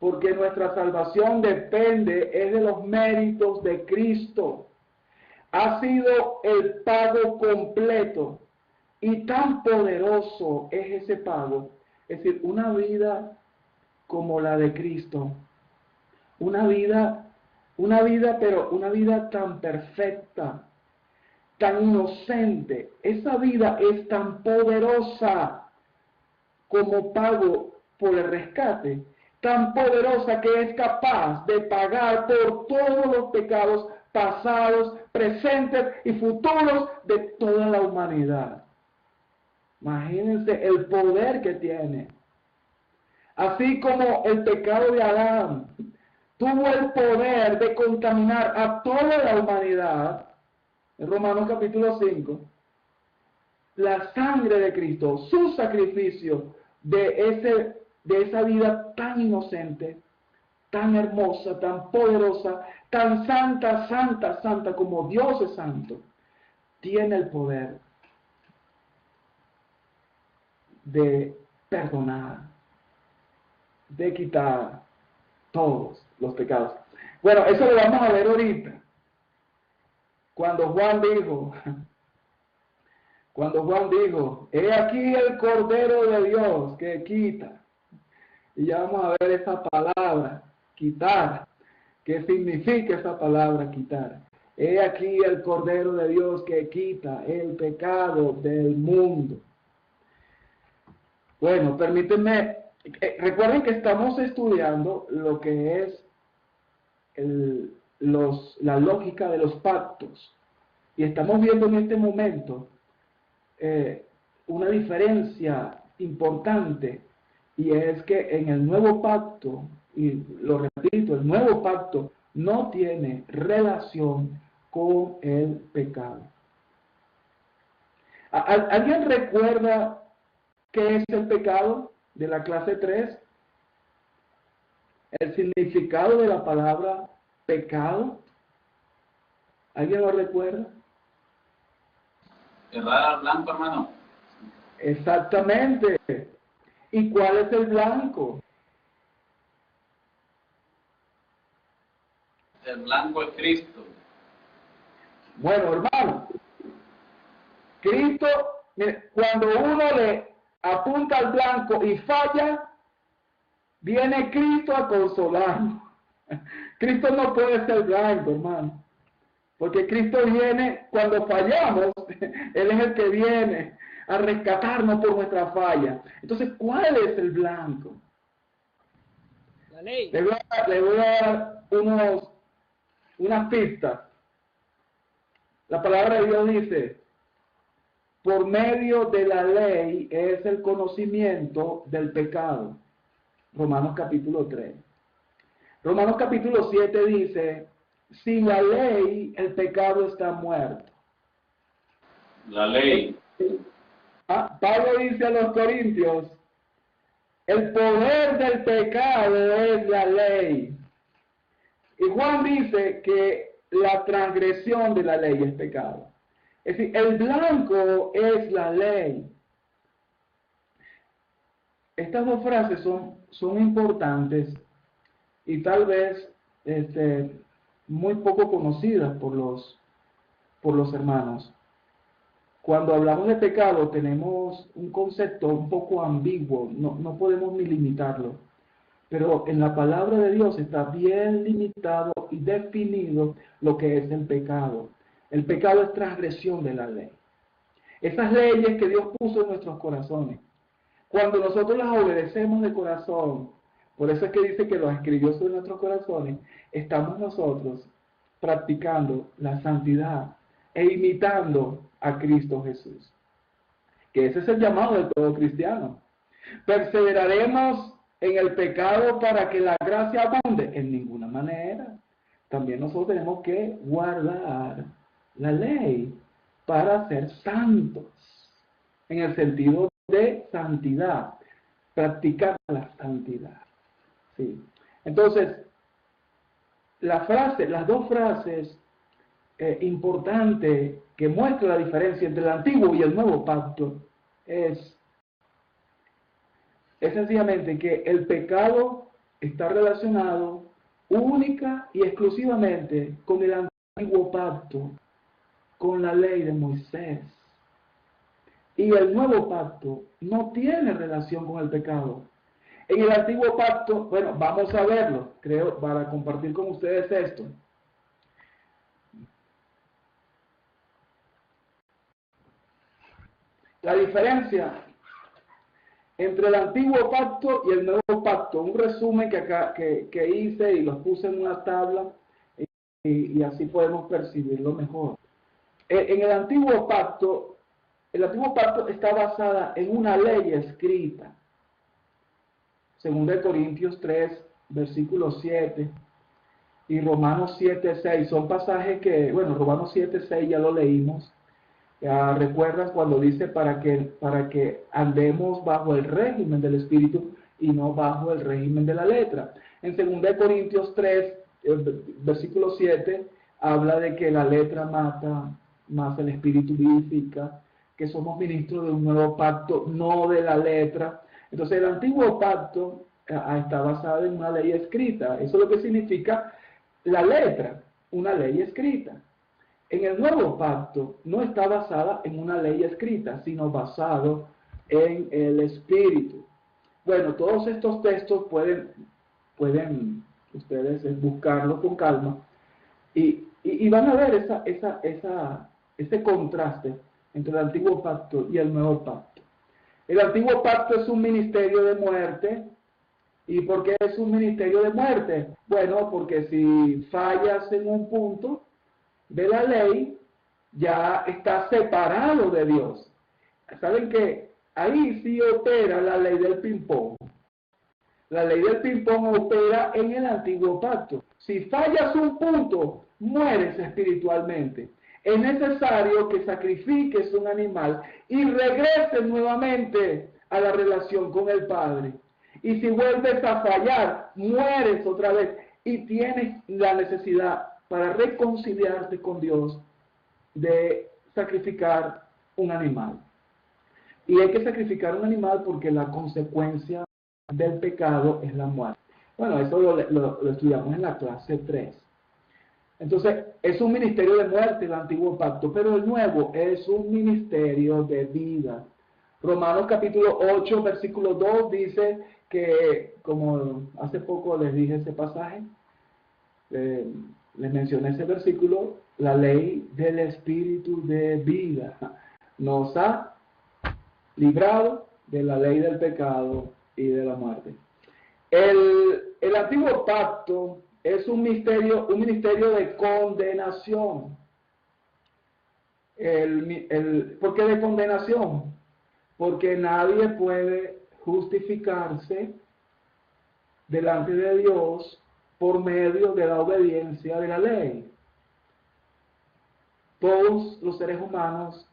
porque nuestra salvación depende de los méritos de Cristo. Ha sido el pago completo Y tan poderoso es ese pago. Es decir, una vida como la de Cristo. Una vida, pero una vida tan perfecta, tan inocente. Esa vida es tan poderosa como pago por el rescate, tan poderosa que es capaz de pagar por todos los pecados pasados, presentes y futuros de toda la humanidad. Imagínense el poder que tiene. Así como el pecado de Adán tuvo el poder de contaminar a toda la humanidad, en Romanos capítulo 5, la sangre de Cristo, su sacrificio de esa vida tan inocente, tan hermosa, tan poderosa, tan santa, santa, santa como Dios es santo, tiene el poder de perdonar, de quitar todos los pecados. Bueno, eso lo vamos a ver ahorita. Cuando Juan dijo, he aquí el Cordero de Dios que quita. Y ya vamos a ver esa palabra, quitar. ¿Qué significa esa palabra, quitar? He aquí el Cordero de Dios que quita el pecado del mundo. Bueno, permítanme, recuerden que estamos estudiando lo que es la lógica de los pactos. Y estamos viendo en este momento una diferencia importante, y es que en el nuevo pacto, y lo repito, el nuevo pacto no tiene relación con el pecado. ¿Alguien recuerda qué es el pecado de la clase 3? El significado de la palabra pecado. ¿Alguien lo recuerda? Errar al blanco, hermano. Exactamente. ¿Y cuál es el blanco? El blanco es Cristo. Bueno, hermano, Cristo, mire, cuando uno le apunta al blanco y falla, viene Cristo a consolarnos. Cristo no puede ser blanco, hermano, porque Cristo viene cuando fallamos. Él es el que viene a rescatarnos por nuestra falla. Entonces, ¿cuál es el blanco? La ley. Le voy a dar unas pistas. La palabra de Dios dice, por medio de la ley es el conocimiento del pecado. Romanos capítulo 3. Romanos capítulo 7 dice, sin la ley el pecado está muerto. La ley. Pablo dice a los Corintios, el poder del pecado es la ley. Y Juan dice que la transgresión de la ley es pecado. Es decir, el blanco es la ley. Estas dos frases son importantes y tal vez muy poco conocidas por los hermanos. Cuando hablamos de pecado tenemos un concepto un poco ambiguo, no podemos ni limitarlo. Pero en la palabra de Dios está bien limitado y definido lo que es el pecado. El pecado es transgresión de la ley. Esas leyes que Dios puso en nuestros corazones. Cuando nosotros las obedecemos de corazón, por eso es que dice que los escribió sobre nuestros corazones, estamos nosotros practicando la santidad e imitando a Cristo Jesús. Que ese es el llamado de todo cristiano. ¿Perseveraremos en el pecado para que la gracia abunde? En ninguna manera. También nosotros tenemos que guardar la ley para ser santos, en el sentido de santidad, practicar la santidad. ¿Sí? Entonces, las dos frases importantes que muestran la diferencia entre el antiguo y el nuevo pacto es sencillamente que el pecado está relacionado única y exclusivamente con el antiguo pacto, con la ley de Moisés. Y el nuevo pacto no tiene relación con el pecado. En el antiguo pacto, bueno, vamos a verlo, creo, para compartir con ustedes esto. La diferencia entre el antiguo pacto y el nuevo pacto, un resumen que hice y los puse en una tabla y así podemos percibirlo mejor. En el antiguo pacto está basada en una ley escrita. Según de Corintios 3, versículo 7 y Romanos 7, 6, son pasajes que, bueno, Romanos 7, 6 ya lo leímos. ¿Recuerdas cuando dice para que andemos bajo el régimen del Espíritu y no bajo el régimen de la letra? En 2 Corintios 3, versículo 7, habla de que la letra mata, más el Espíritu vivifica, que somos ministros de un nuevo pacto, no de la letra. Entonces el antiguo pacto está basado en una ley escrita. Eso es lo que significa la letra, una ley escrita. En el nuevo pacto no está basada en una ley escrita, sino basado en el Espíritu. Bueno, todos estos textos pueden ustedes buscarlos con calma y van a ver ese contraste entre el antiguo pacto y el nuevo pacto. El antiguo pacto es un ministerio de muerte. ¿Y por qué es un ministerio de muerte? Bueno, porque si fallas en un punto de la ley, ya está separado de Dios. ¿Saben qué? Ahí sí opera la ley del ping-pong. La ley del ping-pong opera en el antiguo pacto. Si fallas un punto, mueres espiritualmente. Es necesario que sacrifiques un animal y regreses nuevamente a la relación con el Padre. Y si vuelves a fallar, mueres otra vez y tienes la necesidad para reconciliarte con Dios de sacrificar un animal. Y hay que sacrificar un animal porque la consecuencia del pecado es la muerte. Bueno, eso lo estudiamos en la clase 3. Entonces, es un ministerio de muerte el antiguo pacto, pero el nuevo es un ministerio de vida. Romanos capítulo 8, versículo 2 dice que, como hace poco les dije ese pasaje, les mencioné ese versículo, la ley del Espíritu de vida nos ha librado de la ley del pecado y de la muerte. El antiguo pacto es un ministerio de condenación. ¿Por qué de condenación? Porque nadie puede justificarse delante de Dios por medio de la obediencia de la ley. Todos los seres humanos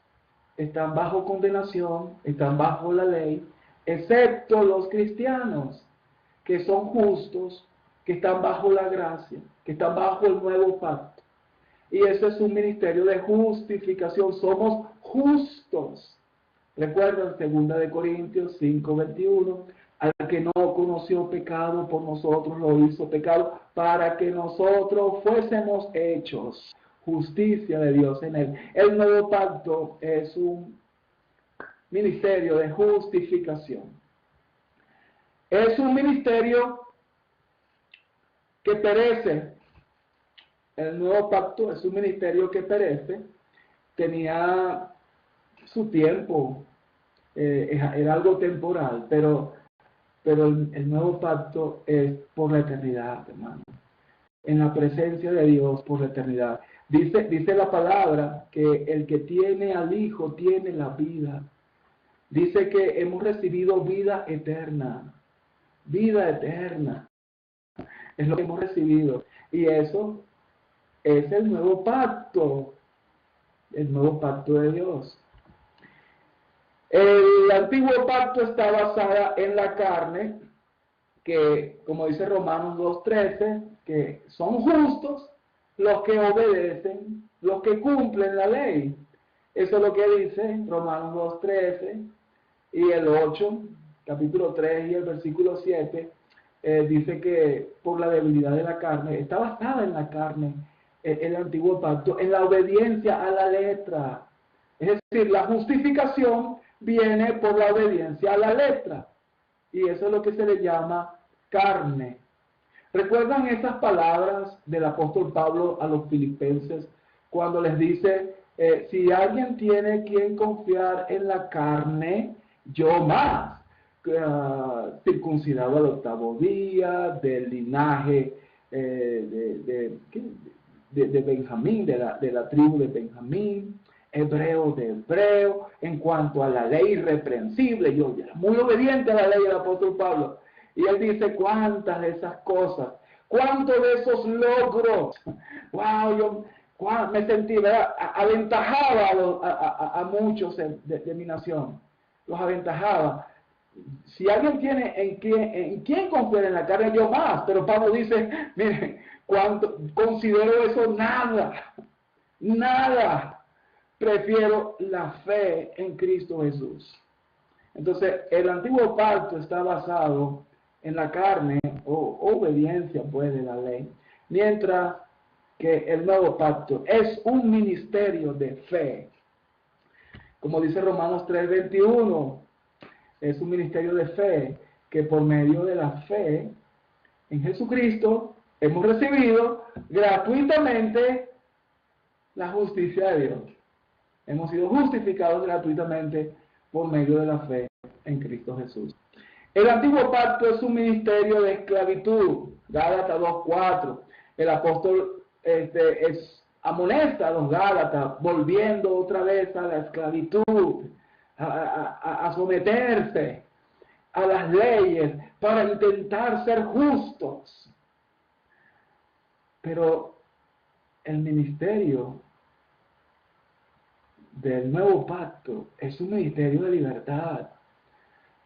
están bajo condenación, están bajo la ley, excepto los cristianos, que son justos, que están bajo la gracia, que están bajo el nuevo pacto. Y ese es un ministerio de justificación, somos justos. Recuerdan 2 Corintios 5:21, al que no conoció pecado por nosotros lo hizo pecado, para que nosotros fuésemos hechos justicia de Dios en él. El nuevo pacto es un ministerio de justificación. Es un ministerio que perece. El nuevo pacto es un ministerio que perece. Tenía su tiempo, era algo temporal, pero el nuevo pacto es por la eternidad, hermano. En la presencia de Dios por la eternidad. Dice la palabra que el que tiene al Hijo tiene la vida. Dice que hemos recibido vida eterna. Vida eterna. Es lo que hemos recibido. Y eso es el nuevo pacto. El nuevo pacto de Dios. El antiguo pacto está basado en la carne, que, como dice Romanos 2:13, que son justos los que obedecen, los que cumplen la ley. Eso es lo que dice Romanos 2:13 y el 8, capítulo 3 y el versículo 7, dice que por la debilidad de la carne, está basada en la carne, el antiguo pacto, en la obediencia a la letra. Es decir, la justificación viene por la obediencia a la letra. Y eso es lo que se le llama carne. ¿Recuerdan esas palabras del apóstol Pablo a los filipenses cuando les dice, si alguien tiene quien confiar en la carne, yo más, circuncidado al 8º día, del linaje de Benjamín, de la tribu de Benjamín, hebreo de hebreo, en cuanto a la ley irreprensible, yo era muy obediente a la ley del apóstol Pablo. Y él dice, ¿cuántas de esas cosas? ¿Cuántos de esos logros? ¡Wow! Me sentí, ¿verdad? Aventajaba a muchos de mi nación. Los aventajaba. Si alguien tiene en quién confiar en la carne, yo más. Pero Pablo dice, miren, considero eso nada. Nada. Prefiero la fe en Cristo Jesús. Entonces, el antiguo pacto está basado en la carne o obediencia pues de la ley, mientras que el nuevo pacto es un ministerio de fe. Como dice Romanos 3:21, es un ministerio de fe que por medio de la fe en Jesucristo hemos recibido gratuitamente la justicia de Dios. Hemos sido justificados gratuitamente por medio de la fe en Cristo Jesús. El antiguo pacto es un ministerio de esclavitud. Gálatas 2:4. El apóstol amonesta a los Gálatas, volviendo otra vez a la esclavitud, a someterse a las leyes para intentar ser justos. Pero el ministerio del nuevo pacto es un ministerio de libertad.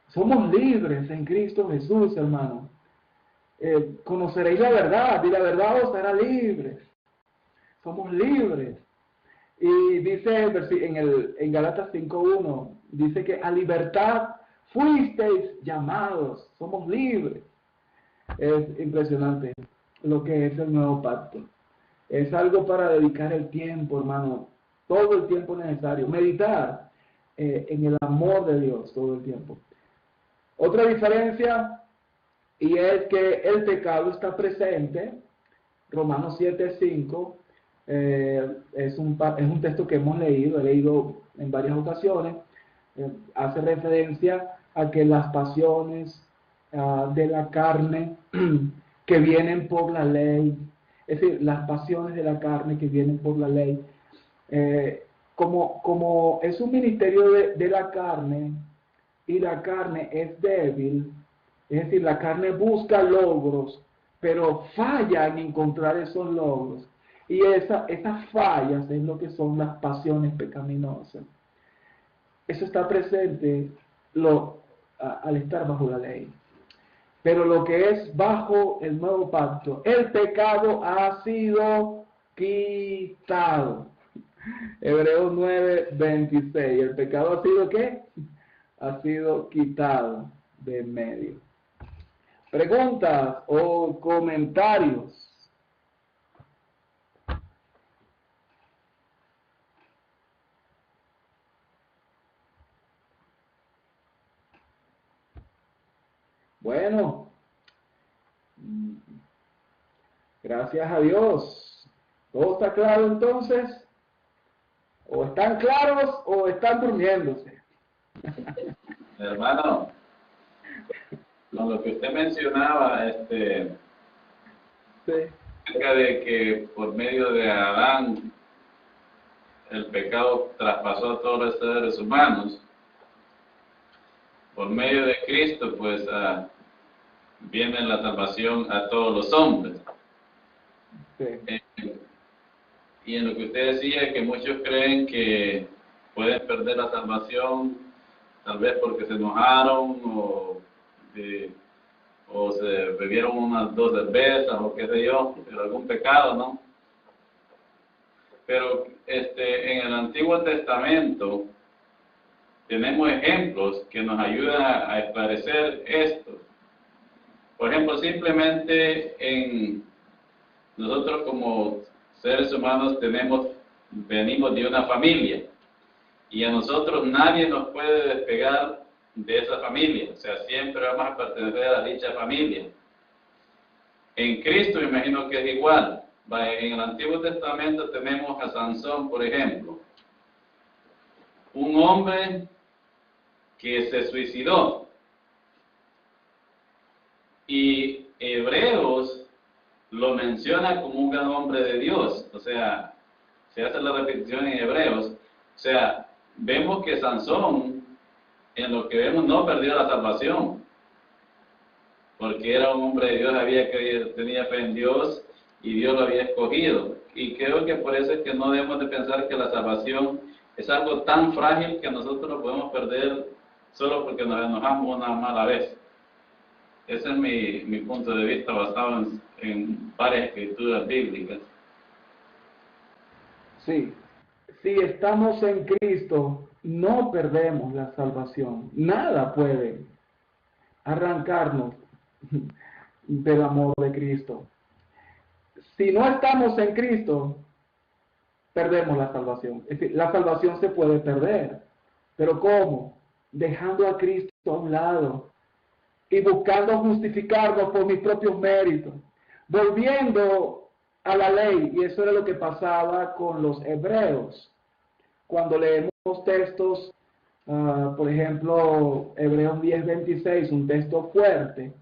Somos libres en Cristo Jesús, hermano. Conoceréis la verdad y la verdad os hará libres. Somos libres. Y dice en Gálatas 5:1, dice que a libertad fuisteis llamados. Somos libres. Es impresionante lo que es el nuevo pacto. Es algo para dedicar el tiempo, hermano. Todo el tiempo necesario. Meditar en el amor de Dios todo el tiempo. Otra diferencia, y es que el pecado está presente. Romanos 7:5 es un texto que hemos leído, he leído en varias ocasiones. Hace referencia a que las pasiones de la carne que vienen por la ley, es decir, las pasiones de la carne que vienen por la ley, como es un ministerio de la carne, y la carne es débil, es decir, la carne busca logros, pero falla en encontrar esos logros. Y esas fallas es lo que son las pasiones pecaminosas. Eso está presente al estar bajo la ley. Pero lo que es bajo el nuevo pacto, el pecado ha sido quitado. Hebreos 9:26. ¿El pecado ha sido qué? Ha sido quitado de en medio. ¿Preguntas o comentarios? Bueno, gracias a Dios. ¿Todo está claro entonces? ¿O están claros o están durmiéndose? Hermano, con lo que usted mencionaba, Sí. acerca de que por medio de Adán el pecado traspasó a todos los seres humanos, por medio de Cristo, pues viene la salvación a todos los hombres. Sí. Y en lo que usted decía, que muchos creen que pueden perder la salvación, tal vez porque se enojaron o se bebieron unas 2 cervezas o qué sé yo, pero algún pecado, ¿no? Pero en el Antiguo Testamento tenemos ejemplos que nos ayudan a esclarecer esto. Por ejemplo, simplemente nosotros como seres humanos venimos de una familia. Y a nosotros nadie nos puede despegar de esa familia, o sea, siempre vamos a pertenecer a dicha familia. En Cristo me imagino que es igual. En el Antiguo Testamento tenemos a Sansón, por ejemplo, un hombre que se suicidó. Y Hebreos lo menciona como un gran hombre de Dios, o sea, se hace la repetición en Hebreos, o sea, vemos que Sansón, en lo que vemos, no perdió la salvación, porque era un hombre de Dios, tenía fe en Dios, y Dios lo había escogido, y creo que por eso es que no debemos de pensar que la salvación es algo tan frágil que nosotros lo podemos perder solo porque nos enojamos una mala vez. Ese es mi punto de vista basado en varias escrituras bíblicas. Sí, si estamos en Cristo, no perdemos la salvación. Nada puede arrancarnos del amor de Cristo. Si no estamos en Cristo, perdemos la salvación. Es decir, la salvación se puede perder. ¿Pero cómo? Dejando a Cristo a un lado y buscando justificarnos por mis propios méritos, volviendo a la ley. Y eso era lo que pasaba con los hebreos. Cuando leemos textos, por ejemplo, Hebreos 10:26, un texto fuerte,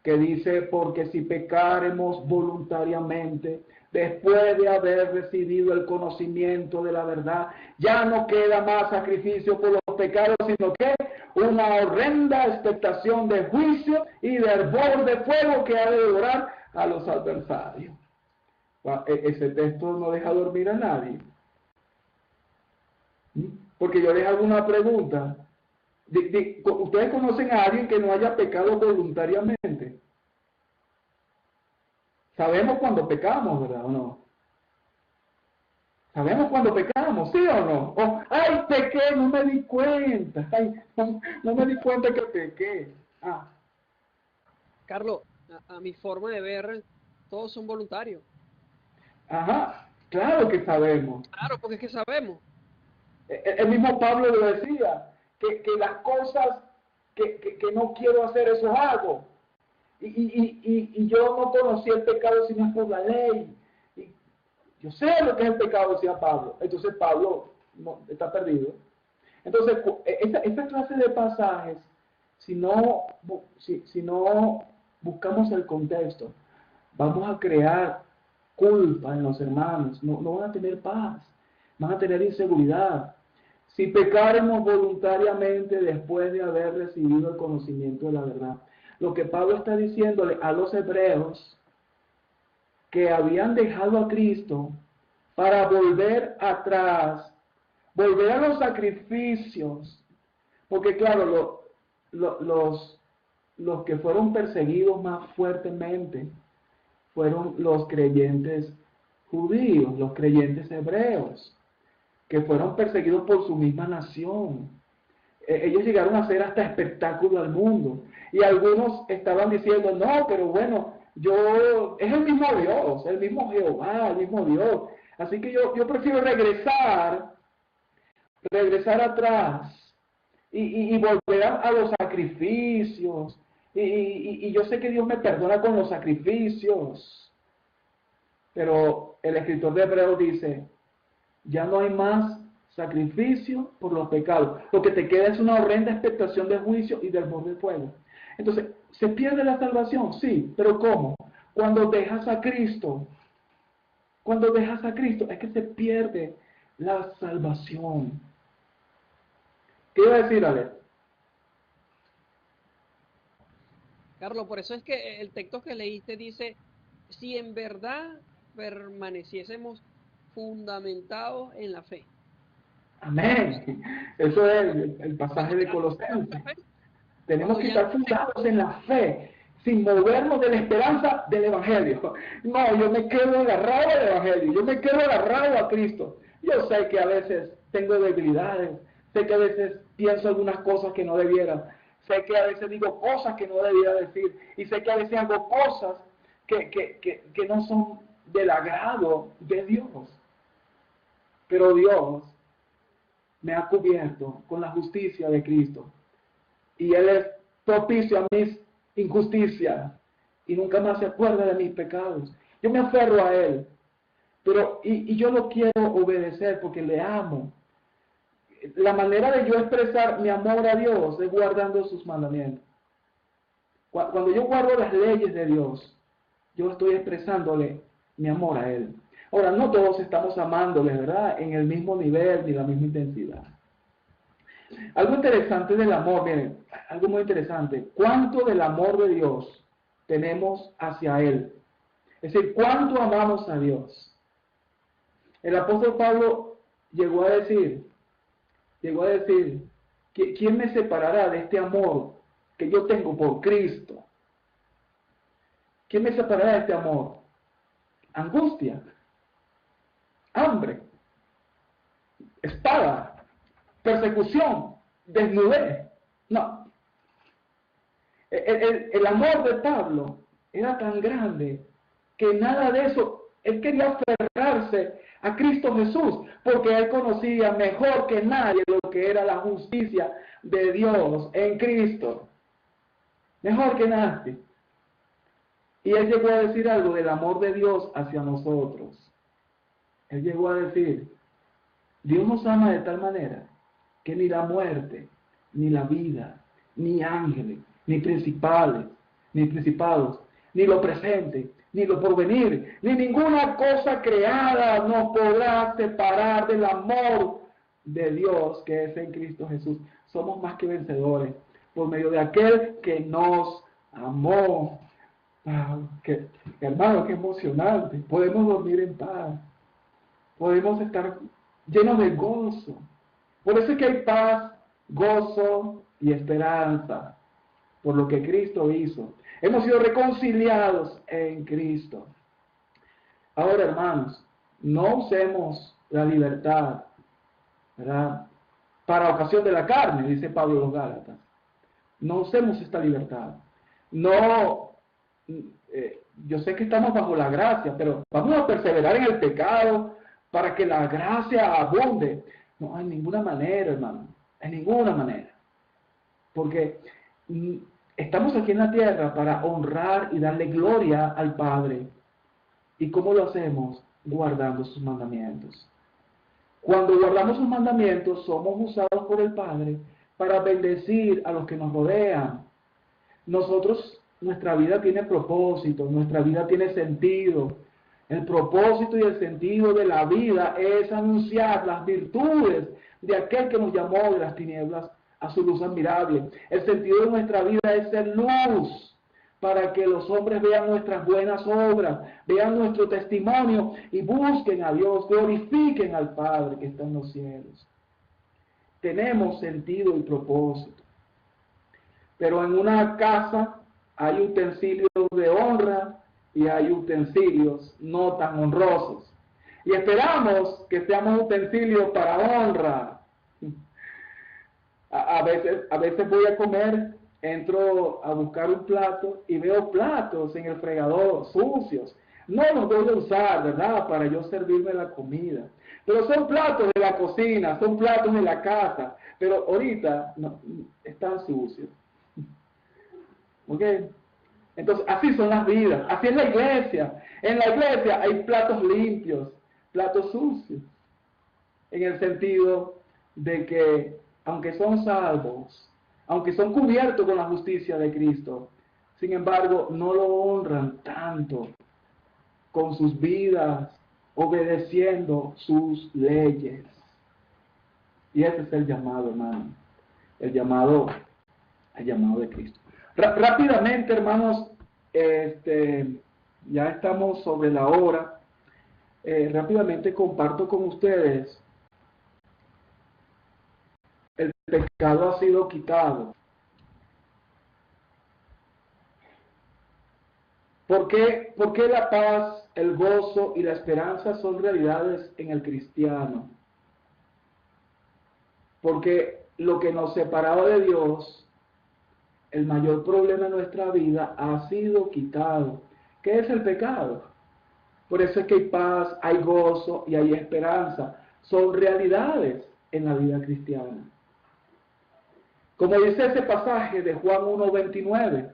que dice, porque si pecáremos voluntariamente, después de haber recibido el conocimiento de la verdad, ya no queda más sacrificio por los pecados, sino que una horrenda expectación de juicio y de hervor de fuego que ha de devorar a los adversarios. Ese texto no deja dormir a nadie. Porque yo les hago una pregunta. ¿Ustedes conocen a alguien que no haya pecado voluntariamente? Sabemos cuando pecamos, ¿verdad o no? Sabemos cuando pecamos, ¿sí o no? ¡Ay, pequé! No me di cuenta. ¡Ay, no me di cuenta que pequé! Carlos, a mi forma de ver, todos son voluntarios. Ajá, claro que sabemos. Claro, porque es que sabemos. El mismo Pablo lo decía, que las cosas que no quiero hacer, eso hago. Y yo no conocí el pecado sino por la ley. Y yo sé lo que es el pecado, decía Pablo. Entonces Pablo no, está perdido. Entonces, esta clase de pasajes, si no buscamos el contexto, vamos a crear culpa en los hermanos. No van a tener paz, van a tener inseguridad. Si pecáremos voluntariamente después de haber recibido el conocimiento de la verdad. Lo que Pablo está diciéndole a los hebreos que habían dejado a Cristo para volver atrás, volver a los sacrificios, porque claro, los que fueron perseguidos más fuertemente fueron los creyentes judíos, los creyentes hebreos, que fueron perseguidos por su misma nación. Ellos llegaron a hacer hasta espectáculo al mundo. Y algunos estaban diciendo, no, pero bueno, es el mismo Dios, el mismo Jehová, el mismo Dios. Así que yo prefiero regresar atrás y volver a los sacrificios. Y yo sé que Dios me perdona con los sacrificios. Pero el escritor de Hebreos dice, ya no hay más sacrificio por los pecados. Lo que te queda es una horrenda expectación de juicio y del borde de fuego. Entonces, ¿se pierde la salvación? Sí, pero ¿cómo? Cuando dejas a Cristo. Cuando dejas a Cristo es que se pierde la salvación. ¿Qué iba a decir, Ale? Carlos, por eso es que el texto que leíste dice, si en verdad permaneciésemos fundamentados en la fe. Amén. Eso es el pasaje de Colosenses. Tenemos que estar fundados en la fe, sin movernos de la esperanza del Evangelio. No, yo me quedo agarrado al Evangelio, yo me quedo agarrado a Cristo. Yo sé que a veces tengo debilidades, sé que a veces pienso algunas cosas que no debiera, sé que a veces digo cosas que no debiera decir, y sé que a veces hago cosas que no son del agrado de Dios. Pero Dios me ha cubierto con la justicia de Cristo. Y Él es propicio a mis injusticias y nunca más se acuerda de mis pecados. Yo me aferro a Él, pero y yo lo quiero obedecer porque le amo. La manera de yo expresar mi amor a Dios es guardando sus mandamientos. Cuando yo guardo las leyes de Dios, yo estoy expresándole mi amor a Él. Ahora, no todos estamos amándole, ¿verdad?, en el mismo nivel ni la misma intensidad. Algo interesante del amor, miren, algo muy interesante. ¿Cuánto del amor de Dios tenemos hacia Él? Es decir, ¿cuánto amamos a Dios? El apóstol Pablo llegó a decir, ¿quién me separará de este amor que yo tengo por Cristo? ¿Quién me separará de este amor? Angustia, hambre, espada, persecución, desnudez. No. El amor de Pablo era tan grande que nada de eso, él quería aferrarse a Cristo Jesús, porque él conocía mejor que nadie lo que era la justicia de Dios en Cristo. Mejor que nadie. Y él llegó a decir algo del amor de Dios hacia nosotros. Él llegó a decir, Dios nos ama de tal manera que ni la muerte, ni la vida, ni ángeles, ni principados, ni lo presente, ni lo porvenir, ni ninguna cosa creada nos podrá separar del amor de Dios que es en Cristo Jesús. Somos más que vencedores por medio de aquel que nos amó. Hermano, qué emocionante. Podemos dormir en paz. Podemos estar llenos de gozo. Por eso es que hay paz, gozo y esperanza por lo que Cristo hizo. Hemos sido reconciliados en Cristo. Ahora, hermanos, no usemos la libertad, ¿verdad?, para ocasión de la carne, dice Pablo a los Gálatas. No usemos esta libertad. No, yo sé que estamos bajo la gracia, pero vamos a perseverar en el pecado para que la gracia abunde. No, en ninguna manera, hermano, en ninguna manera. Porque estamos aquí en la tierra para honrar y darle gloria al Padre. ¿Y cómo lo hacemos? Guardando sus mandamientos. Cuando guardamos sus mandamientos, somos usados por el Padre para bendecir a los que nos rodean. Nuestra vida tiene propósito, nuestra vida tiene sentido. El propósito y el sentido de la vida es anunciar las virtudes de aquel que nos llamó de las tinieblas a su luz admirable. El sentido de nuestra vida es ser luz, para que los hombres vean nuestras buenas obras, vean nuestro testimonio y busquen a Dios, glorifiquen al Padre que está en los cielos. Tenemos sentido y propósito. Pero en una casa hay utensilios de honra y hay utensilios no tan honrosos. Y esperamos que seamos utensilios para honra. A veces voy a comer, entro a buscar un plato y veo platos en el fregador sucios. No los voy a usar, ¿verdad?, para yo servirme la comida. Pero son platos de la cocina, son platos de la casa. Pero ahorita no, están sucios. ¿Ok? Entonces, así son las vidas. Así es la iglesia. En la iglesia hay platos limpios, platos sucios. En el sentido de que, aunque son salvos, aunque son cubiertos con la justicia de Cristo, sin embargo, no lo honran tanto con sus vidas, obedeciendo sus leyes. Y ese es el llamado, hermano. El llamado de Cristo. Rápidamente, hermanos, ya estamos sobre la hora. Rápidamente comparto con ustedes. El pecado ha sido quitado. ¿Por qué la paz, el gozo y la esperanza son realidades en el cristiano? Porque lo que nos separaba de Dios, el mayor problema de nuestra vida, ha sido quitado. ¿Qué es el pecado? Por eso es que hay paz, hay gozo y hay esperanza. Son realidades en la vida cristiana. Como dice ese pasaje de Juan 1:29,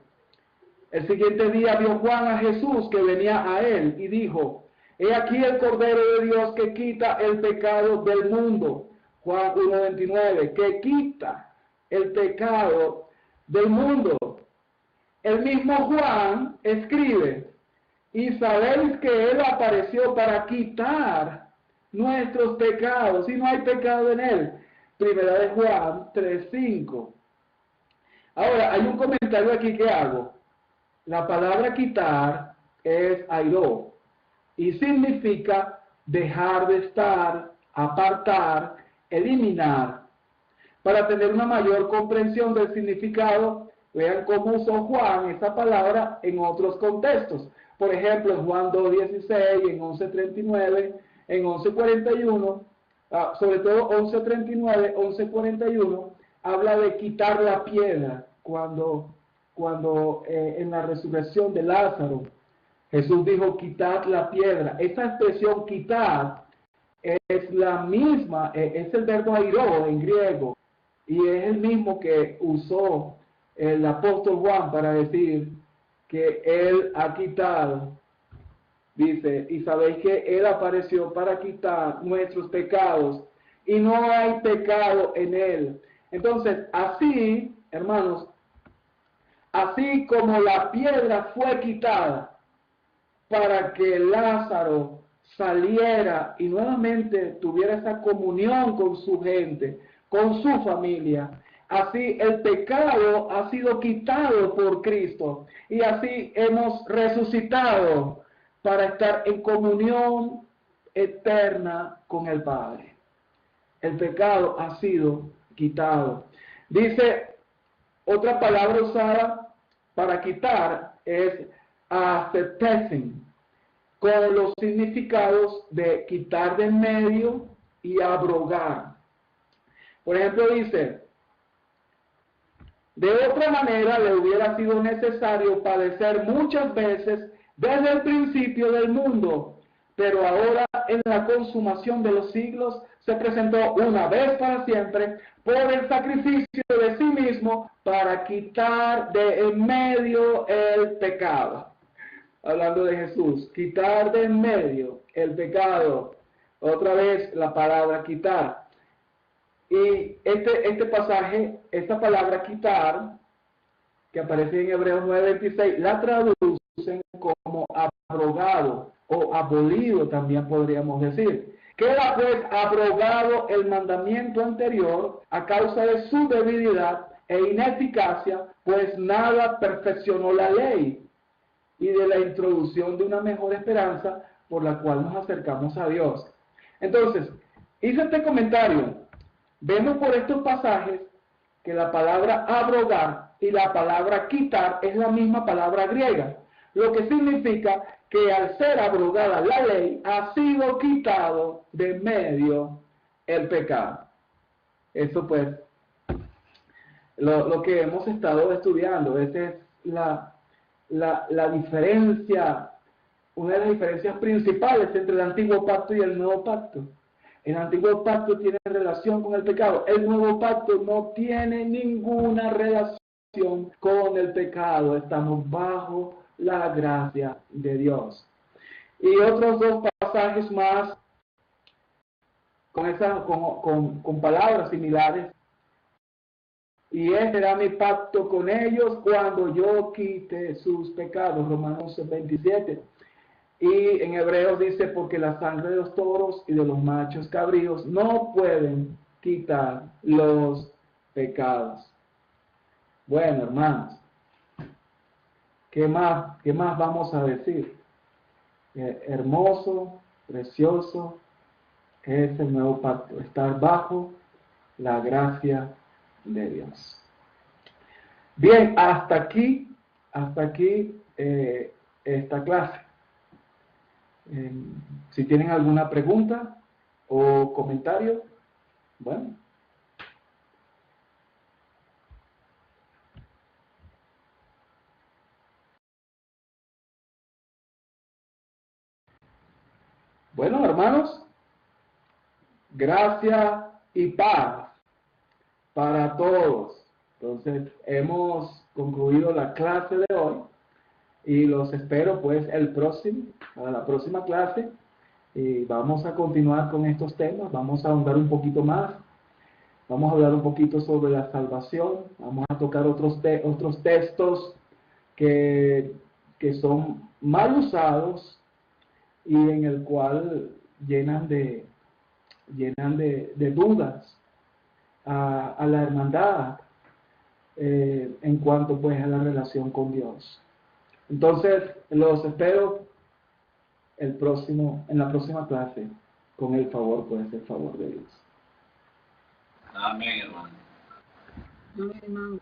el siguiente día vio Juan a Jesús que venía a él y dijo: he aquí el Cordero de Dios que quita el pecado del mundo. Juan 1:29, que quita el pecado del mundo. El mismo Juan escribe: y sabéis que Él apareció para quitar nuestros pecados, y no hay pecado en Él. Primera de Juan 3:5. Ahora, hay un comentario aquí que hago. La palabra quitar es airó, y significa dejar de estar, apartar, eliminar. Para tener una mayor comprensión del significado, vean cómo usó Juan esa palabra en otros contextos. Por ejemplo, en Juan 2:16, en 11:39, en 11:41, sobre todo 11:39, 11:41, habla de quitar la piedra cuando en la resurrección de Lázaro, Jesús dijo: quitad la piedra. Esa expresión quitar es la misma, es el verbo airó en griego, y es el mismo que usó el apóstol Juan para decir que Él ha quitado. Dice: y sabéis que Él apareció para quitar nuestros pecados, y no hay pecado en Él. Entonces, así, hermanos, así como la piedra fue quitada para que Lázaro saliera y nuevamente tuviera esa comunión con su gente, con su familia, así el pecado ha sido quitado por Cristo, y así hemos resucitado para estar en comunión eterna con el Padre. El pecado ha sido quitado. Dice, otra palabra usada para quitar es aceptesen, con los significados de quitar de en medio y abrogar. Por ejemplo, dice: de otra manera le hubiera sido necesario padecer muchas veces desde el principio del mundo, pero ahora en la consumación de los siglos se presentó una vez para siempre por el sacrificio de sí mismo para quitar de en medio el pecado. Hablando de Jesús, quitar de en medio el pecado. Otra vez la palabra quitar. Y este pasaje, esta palabra quitar, que aparece en Hebreos 9:26, la traducen como abrogado o abolido, también podríamos decir. Queda pues abrogado el mandamiento anterior a causa de su debilidad e ineficacia, pues nada perfeccionó la ley, y de la introducción de una mejor esperanza por la cual nos acercamos a Dios. Entonces, hice este comentario. Vemos por estos pasajes que la palabra abrogar y la palabra quitar es la misma palabra griega, lo que significa que al ser abrogada la ley, ha sido quitado de medio el pecado. Eso pues, lo que hemos estado estudiando. Esa es la diferencia, una de las diferencias principales entre el antiguo pacto y el nuevo pacto. El antiguo pacto tiene relación con el pecado. El nuevo pacto no tiene ninguna relación con el pecado. Estamos bajo la gracia de Dios. Y otros dos pasajes más con palabras similares. Y este será mi pacto con ellos cuando yo quite sus pecados. Romanos 27. Y en Hebreos dice: porque la sangre de los toros y de los machos cabríos no pueden quitar los pecados. Bueno, hermanos, ¿qué más vamos a decir? Hermoso, precioso es el nuevo pacto, estar bajo la gracia de Dios. Bien, hasta aquí esta clase. Si tienen alguna pregunta o comentario, bueno. Bueno, hermanos, gracias y paz para todos. Entonces, hemos concluido la clase de hoy y los espero pues a la próxima clase, y vamos a continuar con estos temas, vamos a ahondar un poquito más, vamos a hablar un poquito sobre la salvación, vamos a tocar otros textos que son mal usados y en el cual llenan de dudas a la hermandad en cuanto pues a la relación con Dios. Entonces, los espero en la próxima clase, con el favor, pues, el favor de Dios. Amén, hermano. Amén, hermano.